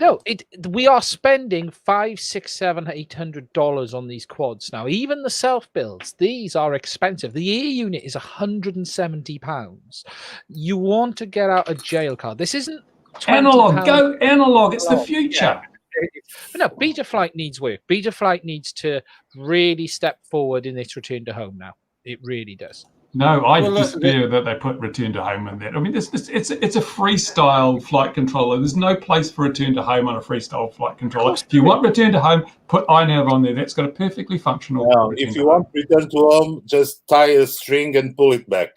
No, we are spending $500, $600, $700, $800 on these quads now. Even the self builds, these are expensive. The air unit is £170. You want to get out a jail card. This isn't analog. Go analog. It's the future. Yeah. But no, Betaflight needs work. Betaflight needs to really step forward in its return to home now. It really does. No, I despair that they put return to home in that. I mean, it's a freestyle flight controller. There's no place for return to home on a freestyle flight controller. If you want return to home, put iNav on there. That's got a perfectly functional. Well, if you want return to home, just tie a string and pull it back.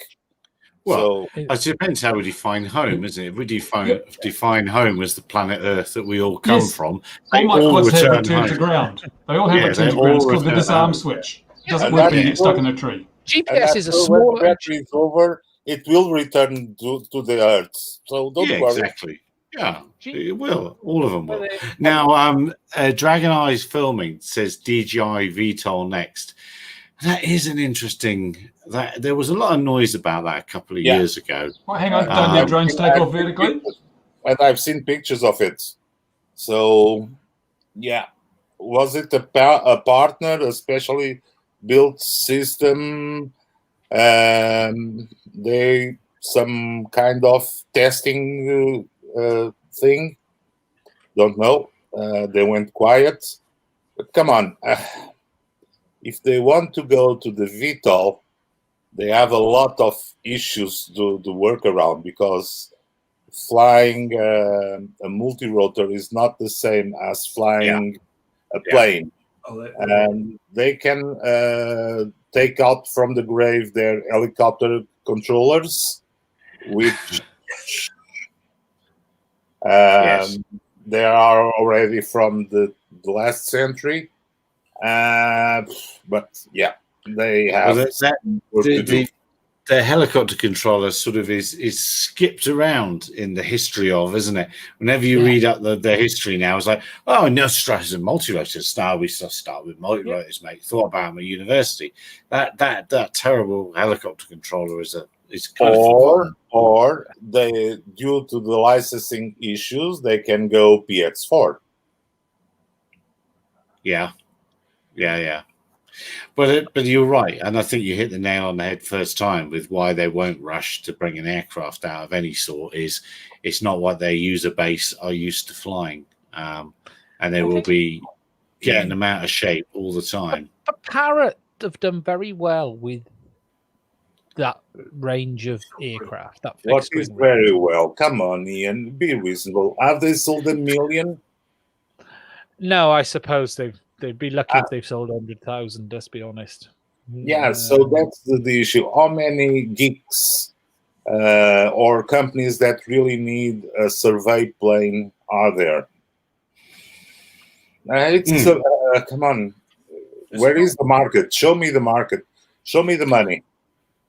Well, it depends how we define home, isn't it? If we define home as the planet Earth that we all come from, all my quads have return to ground. They all have return to ground. It's called the disarm switch. It doesn't work when you get stuck in a tree. GPS is a small battery is over. It will return to the Earth. So don't worry. Exactly. Yeah, it will. All of them will. Now, Dragon Eyes Filming says DJI VTOL next. That is an interesting. There was a lot of noise about that a couple of years ago. Well, hang on, don't their drones take off vertically? And I've seen pictures of it. So, yeah, was it a partner, especially built system? They some kind of testing thing? Don't know. They went quiet. But come on. If they want to go to the VTOL, they have a lot of issues to work around, because flying a multi-rotor is not the same as flying a plane. And they can take out from the grave their helicopter controllers, which they are already from the last century. But yeah, they have the helicopter controller sort of is skipped around in the history of, isn't it? Whenever you read up the history now, it's like, oh, no, strategies and multi-rotors. We start with multi-rotors, mate. Thought about them at university. That terrible helicopter controller is It's kind of forgotten. Or they, due to the licensing issues, they can go PX4. Yeah. But you're right, and I think you hit the nail on the head first time with why they won't rush to bring an aircraft out of any sort. Is it's not what their user base are used to flying, and they will be getting them out of shape all the time. But Parrot have done very well with that range of aircraft. That what is very well? Come on, Ian, be reasonable. Have they sold 1 million? No, I suppose they'd be lucky if they've sold 100,000. Let's be honest. Yeah, so that's the issue. How many geeks or companies that really need a survey plane are there? Come on. Where is the market? Show me the market. Show me the money.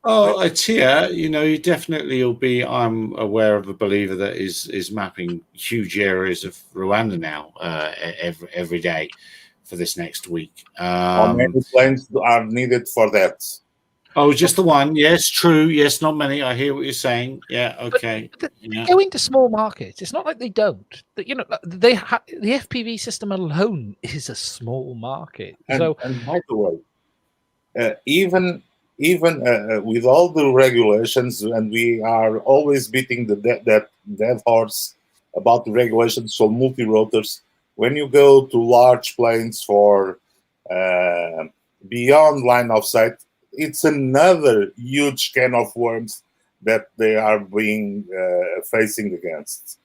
Oh, it's here. You definitely will be. I'm aware of a believer that is mapping huge areas of Rwanda now every day for this next week. How many planes are needed for that? Oh, just the one. Yes, true. Yes, not many. I hear what you're saying. Yeah, okay. They go into small markets. It's not like they don't. The FPV system alone is a small market. And by the way, even with all the regulations, and we are always beating that dead horse about the regulations for multi-rotors. When you go to large planes for beyond line of sight, it's another huge can of worms that they are being facing against.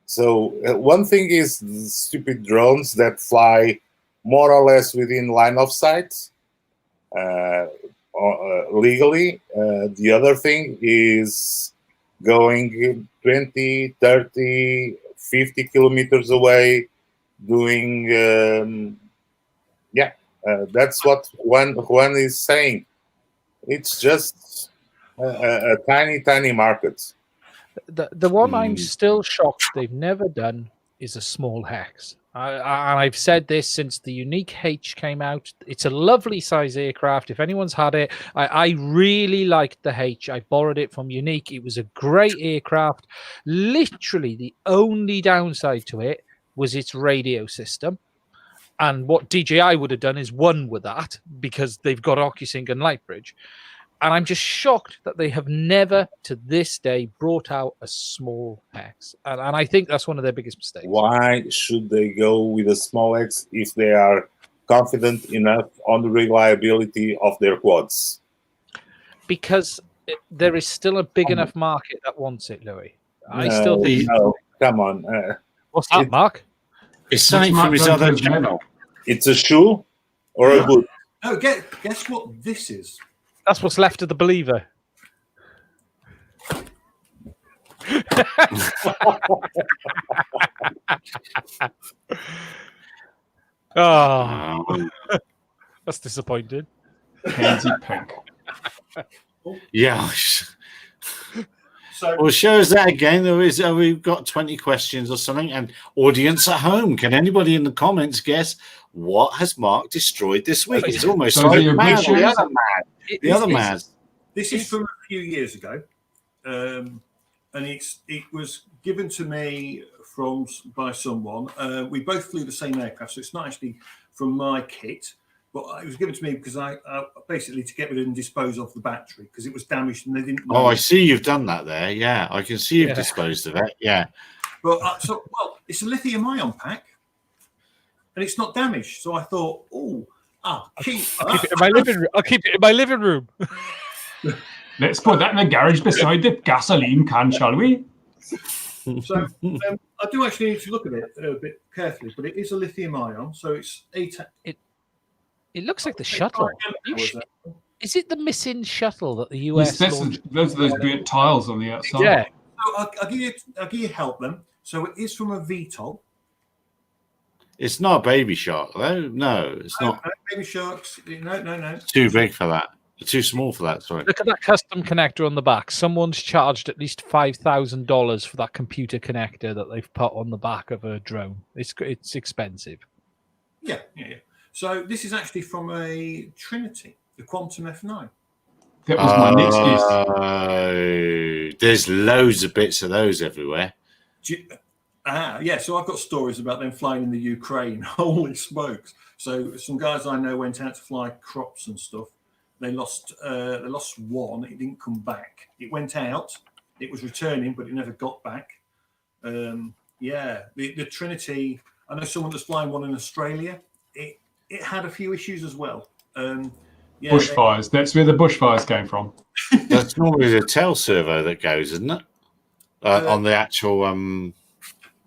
So one thing is the stupid drones that fly more or less within line of sight legally. The other thing is going 20, 30, 50 kilometers away, doing that's what Juan is saying. It's just a tiny market. The one I'm still shocked they've never done is a small hex. I've said this since the Unique H came out. It's a lovely size aircraft. If anyone's had it, I really liked the H. I borrowed it from Unique. It was a great aircraft. Literally, the only downside to it was its radio system. And what DJI would have done is won with that because they've got OcuSync and Lightbridge. And I'm just shocked that they have never, to this day, brought out a small X. And I think that's one of their biggest mistakes. Why should they go with a small X if they are confident enough on the reliability of their quads? Because there is still a big enough market that wants it, Louis. I still think... No, come on. What's that, Mark? It's something from his other channel. It's a shoe or a boot? Oh, guess what this is? That's what's left of the believer. Oh, that's disappointing. Pansy pink. Yeah. Well, show us that again. We've got 20 questions or something. And audience at home, can anybody in the comments guess what has Mark destroyed this week? It's almost like the other man. This is from a few years ago, and it was given to me by someone. We both flew the same aircraft, so it's not actually from my kit. But it was given to me because I basically to get rid of and dispose of the battery because it was damaged and they didn't know. Oh, I see you've done that there. Yeah, I can see you've disposed of it. Yeah. But it's a lithium-ion pack and it's not damaged. So I thought, I'll keep it in my living room. I'll keep it in my living room. Let's put that in the garage beside the gasoline can, shall we? So I do actually need to look at it a bit carefully, but it is a lithium-ion. So it's It looks like the shuttle. Is it the missing shuttle that the US launched? Those are those weird tiles on the outside. Yeah. So I'll give you help then. So it is from a VTOL. It's not a baby shark, though. No, it's not. No, baby sharks. No. It's too big for that. It's too small for that. Sorry. Look at that custom connector on the back. Someone's charged at least $5,000 for that computer connector that they've put on the back of a drone. It's expensive. Yeah. So this is actually from a Trinity, the Quantum F9. That was my next guess. There's loads of bits of those everywhere. Yeah, so I've got stories about them flying in the Ukraine. Holy smokes. So some guys I know went out to fly crops and stuff. They lost one. It didn't come back. It went out. It was returning, but it never got back. The Trinity, I know someone that's flying one in Australia. It had a few issues as well. Bushfires. That's where the bushfires came from. That's normally the tail servo that goes, isn't it? On the actual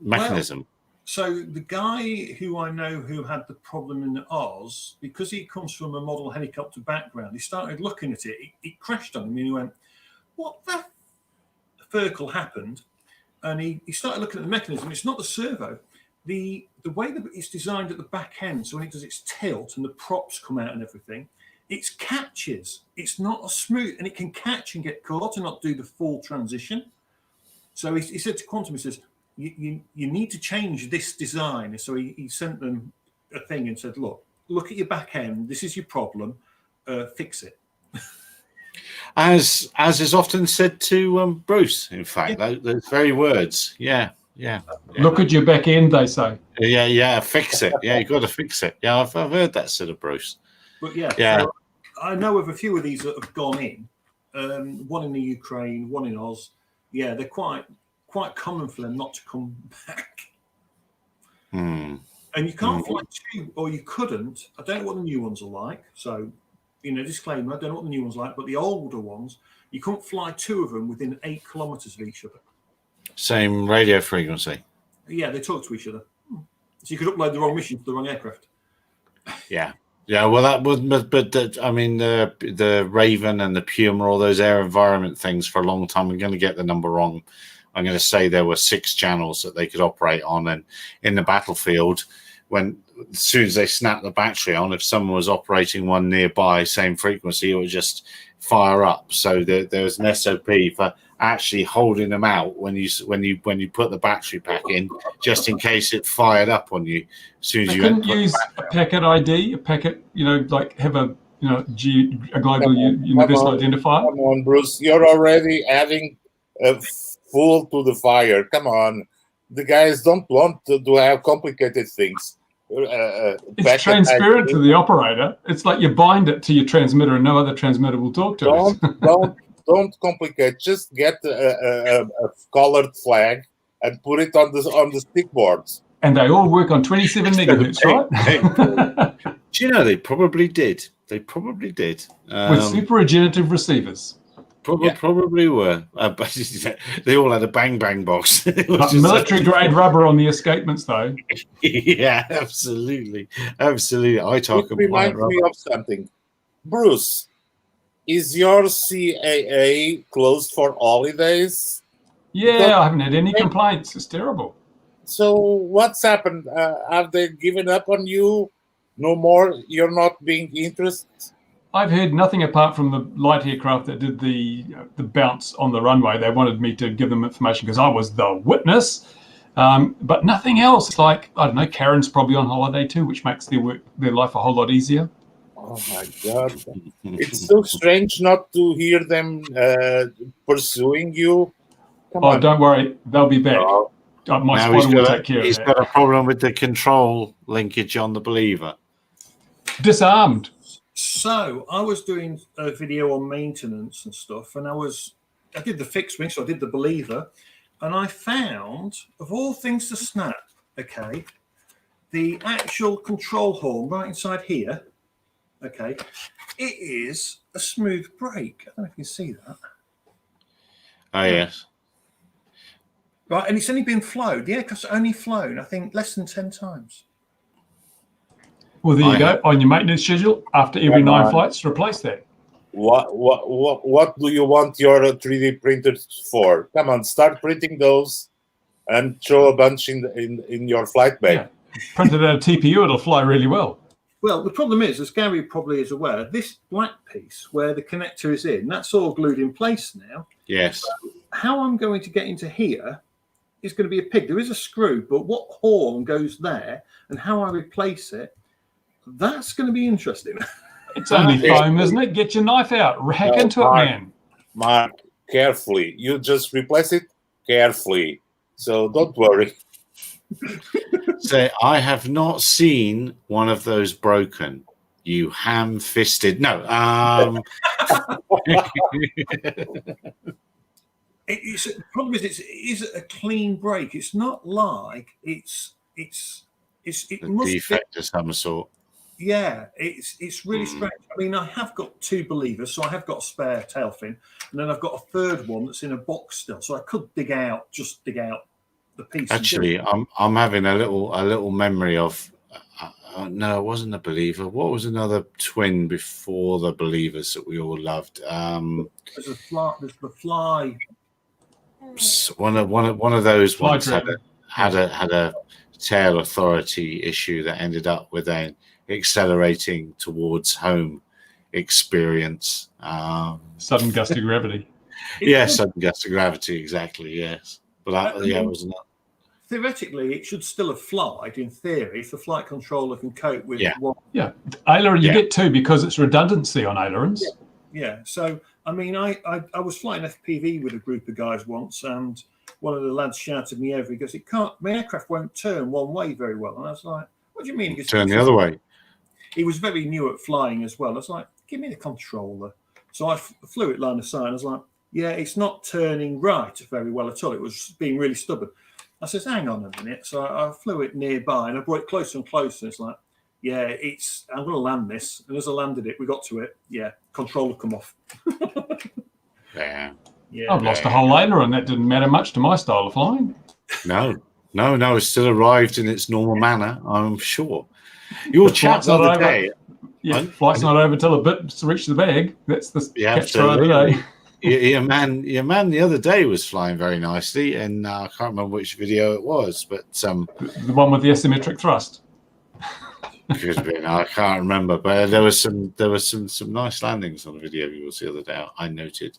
mechanism. Well, so the guy who I know who had the problem in Oz, because he comes from a model helicopter background, he started looking at it. It crashed on him, and he went, "What the Ferkel happened?" And he started looking at the mechanism. It's not the servo. The way that it's designed at the back end, so when it does its tilt and the props come out and everything, it catches. It's not a smooth, and it can catch and get caught and not do the full transition. So he said to Quantum, he says, you need to change this design. So he sent them a thing and said, look at your back end. This is your problem. Fix it. As is often said to Bruce, in fact, those very words. Yeah. Look at your back end, they say. Yeah, fix it. Yeah, you've got to fix it. Yeah, I've heard that said of Bruce. But yeah. So I know of a few of these that have gone in. One in the Ukraine, one in Oz. Yeah, they're quite common for them not to come back. And you can't fly two, or you couldn't. I don't know what the new ones are like. So, disclaimer, I don't know what the new ones are like, but the older ones, you couldn't fly two of them within 8 kilometers of each other. Same radio frequency. Yeah, they talk to each other. So you could upload the wrong mission to the wrong aircraft. Yeah. Well, that was, but the Raven and the Puma, all those air environment things for a long time. I'm going to get the number wrong. I'm going to say there were 6 channels that they could operate on, and in the battlefield, as soon as they snapped the battery on, if someone was operating one nearby, same frequency, it would just fire up. So there was an SOP for actually holding them out when you put the battery pack in, just in case it fired up on you. As soon as you couldn't use a packet ID, a packet, like have a global universal identifier. Come on, Bruce, you're already adding fuel to the fire. Come on, the guys don't want to have complicated things. It's transparent to the operator. It's like you bind it to your transmitter, and no other transmitter will talk to it. Don't complicate. Just get a colored flag and put it on the stick boards. And they all work on 27 megahertz, right? Do you know they probably did? They probably did. With super regenerative receivers. Probably were. But they all had a bang box. Military grade rubber on the escapements, though. Yeah, absolutely. I talk about reminds me of something. Bruce, is your CAA closed for holidays? Yeah, I haven't had any complaints. It's terrible. So what's happened? Have they given up on you? No more? You're not being interested? I've heard nothing apart from the light aircraft that did the bounce on the runway. They wanted me to give them information because I was the witness, but nothing else. Like, I don't know, Karen's probably on holiday too, which makes their life a whole lot easier. Oh my God. It's so strange not to hear them pursuing you. Come on. Don't worry. They'll be back. My squad will take care of that. He's got a problem with the control linkage on the Believer. Disarmed. So I was doing a video on maintenance and stuff, and I did the fixed wing, so I did the Believer, and I found, of all things to snap, okay, the actual control horn right inside here, okay, it is a smooth brake. I don't know if you can see that. Oh, yes. Right, and it's only been flown. The aircraft's only flown, I think, less than 10 times. Well, there you go. On your maintenance schedule, after every 9 flights, replace that. What do you want your 3D printers for? Come on, start printing those and throw a bunch in your flight bay. Yeah. Printed out a TPU, it'll fly really well. Well, the problem is, as Gary probably is aware, this black piece where the connector is in, that's all glued in place now. Yes. So how I'm going to get into here is going to be a pig. There is a screw, but what horn goes there and how I replace it, that's going to be interesting. It's only foam, isn't it? Get your knife out. Hack into it, man. Mark, carefully. You just replace it carefully. So don't worry. So I have not seen one of those broken. You ham-fisted. No. The problem is, it is a clean break. It's not like it must defect be of some sort. Yeah, it's really strange. I mean, I have got 2 believers, so I have got a spare tail fin, and then I've got a third one that's in a box still. So I could dig out the piece. Actually, I'm having a little memory of. No, it wasn't a believer. What was another twin before the believers that we all loved? There's the fly. One of those ones had a tail authority issue that ended up with an accelerating towards home experience. Sudden gust of gravity. Sudden gust of gravity, exactly. Yes, but it was not. Theoretically, it should still have flied. In theory, if the flight controller can cope with one. Yeah, aileron you get 2 because it's redundancy on ailerons. Yeah. So I mean, I was flying FPV with a group of guys once, and one of the lads shouted me over. He goes, my aircraft won't turn one way very well. And I was like, what do you mean? He goes, turn the other way. He was very new at flying as well. I was like, give me the controller. So I flew it line of sight. I was like, yeah, it's not turning right very well at all. It was being really stubborn. I says, hang on a minute. So I flew it nearby and I brought it closer and closer. It's like, yeah, I'm going to land this. And as I landed it, we got to it. Yeah, controller come off. Yeah. I've lost a whole aileron. That didn't matter much to my style of flying. No, it still arrived in its normal manner, I'm sure. Your chat the other day. Yeah, flight's not over till a bit reach the bag. That's the catch for today. Your man the other day was flying very nicely, and I can't remember which video it was, but the one with the asymmetric thrust. Could have been. I can't remember, but there was some nice landings on the video you will see the other day. I noted,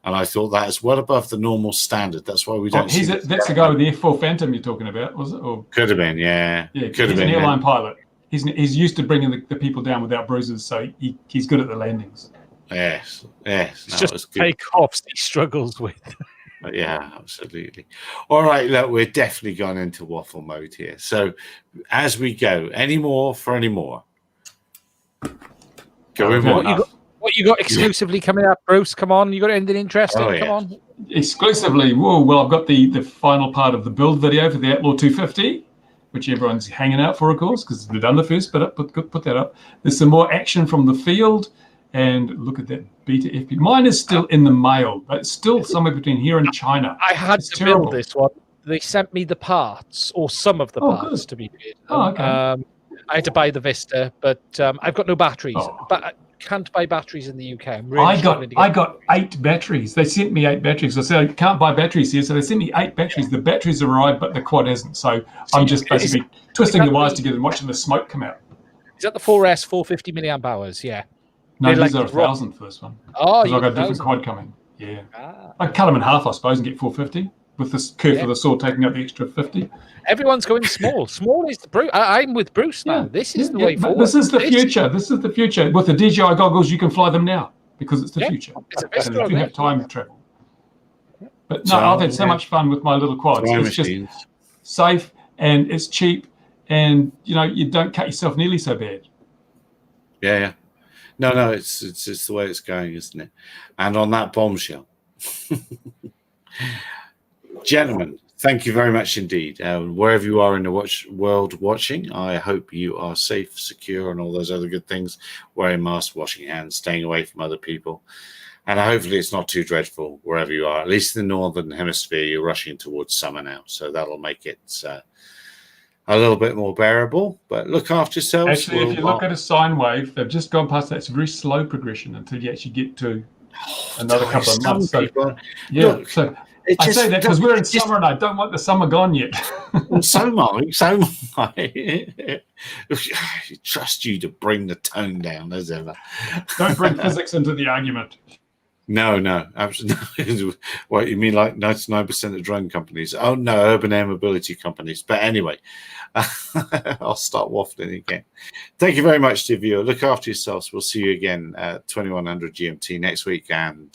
and I thought that is well above the normal standard. That's why we don't. That's the guy with the F4 Phantom you're talking about, was it? Or could have been, yeah. Could have been. He's an airline pilot. He's used to bringing the people down without bruises, so he's good at the landings. Yes. It's just takeoffs he struggles with. Yeah, absolutely. All right, look, we're definitely gone into waffle mode here. So as we go, any more? What you got exclusively coming up, Bruce? Come on, you got anything interesting? Come on. Exclusively. Well, I've got the final part of the build video for the Outlaw 250, which everyone's hanging out for, of course, because they've done the first bit up. Put that up. There's some more action from the field. And look at that beta FP. Mine is still in the mail, but it's still somewhere between here and China. I had to build this one. They sent me the parts, or some of the parts, to be fair. Okay. I had to buy the Vista, but I've got no batteries. But I can't buy batteries in the UK. I'm really I got 8 batteries. They sent me 8 batteries. I said I can't buy batteries here, so they sent me 8 batteries. The batteries arrived, but the quad hasn't. So I'm just basically twisting the wires together and watching the smoke come out. Is that the 4S 450 milliamp hours? Yeah. No, these are 1,000 for this one. Oh, I've got a different quad coming. Yeah. I'd cut them in half, I suppose, and get 450 with this curve of the saw taking up the extra 50. Everyone's going small. Small is the Bruce. I'm with Bruce now. This is the way forward. This is the future. This is the future. With the DJI goggles, you can fly them now because it's the future. It's a Vista, and you have time travel. But no, I've had so much fun with my little quads. It's just safe and it's cheap, and you don't cut yourself nearly so bad. Yeah. No, it's the way it's going, isn't it? And on that bombshell, gentlemen, thank you very much indeed. Wherever you are in the world watching, I hope you are safe, secure, and all those other good things. Wearing masks, washing hands, staying away from other people. And hopefully it's not too dreadful wherever you are. At least in the Northern Hemisphere, you're rushing towards summer now. So that'll make it a little bit more bearable, but look after yourselves. Actually, if you look at a sine wave, they've just gone past that. It's a very slow progression until you actually get to another couple of months. So, look, so I say that because we're in summer and I don't want the summer gone yet. So might. Trust you to bring the tone down as ever. Don't bring physics into the argument. No, absolutely. What you mean, like 99% of drone companies? Oh no, urban air mobility companies. But anyway, I'll start waffling again. Thank you very much, dear viewer. Look after yourselves. We'll see you again at 2100 GMT next week. And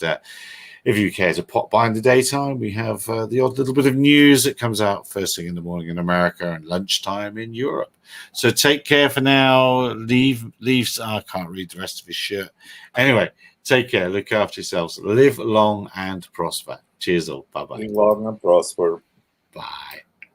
if you care to pop by in the daytime, we have the odd little bit of news that comes out first thing in the morning in America and lunchtime in Europe. So take care for now. Leave. I can't read the rest of his shirt. Anyway, take care. Look after yourselves. Live long and prosper. Cheers all. Bye-bye. Live long and prosper. Bye.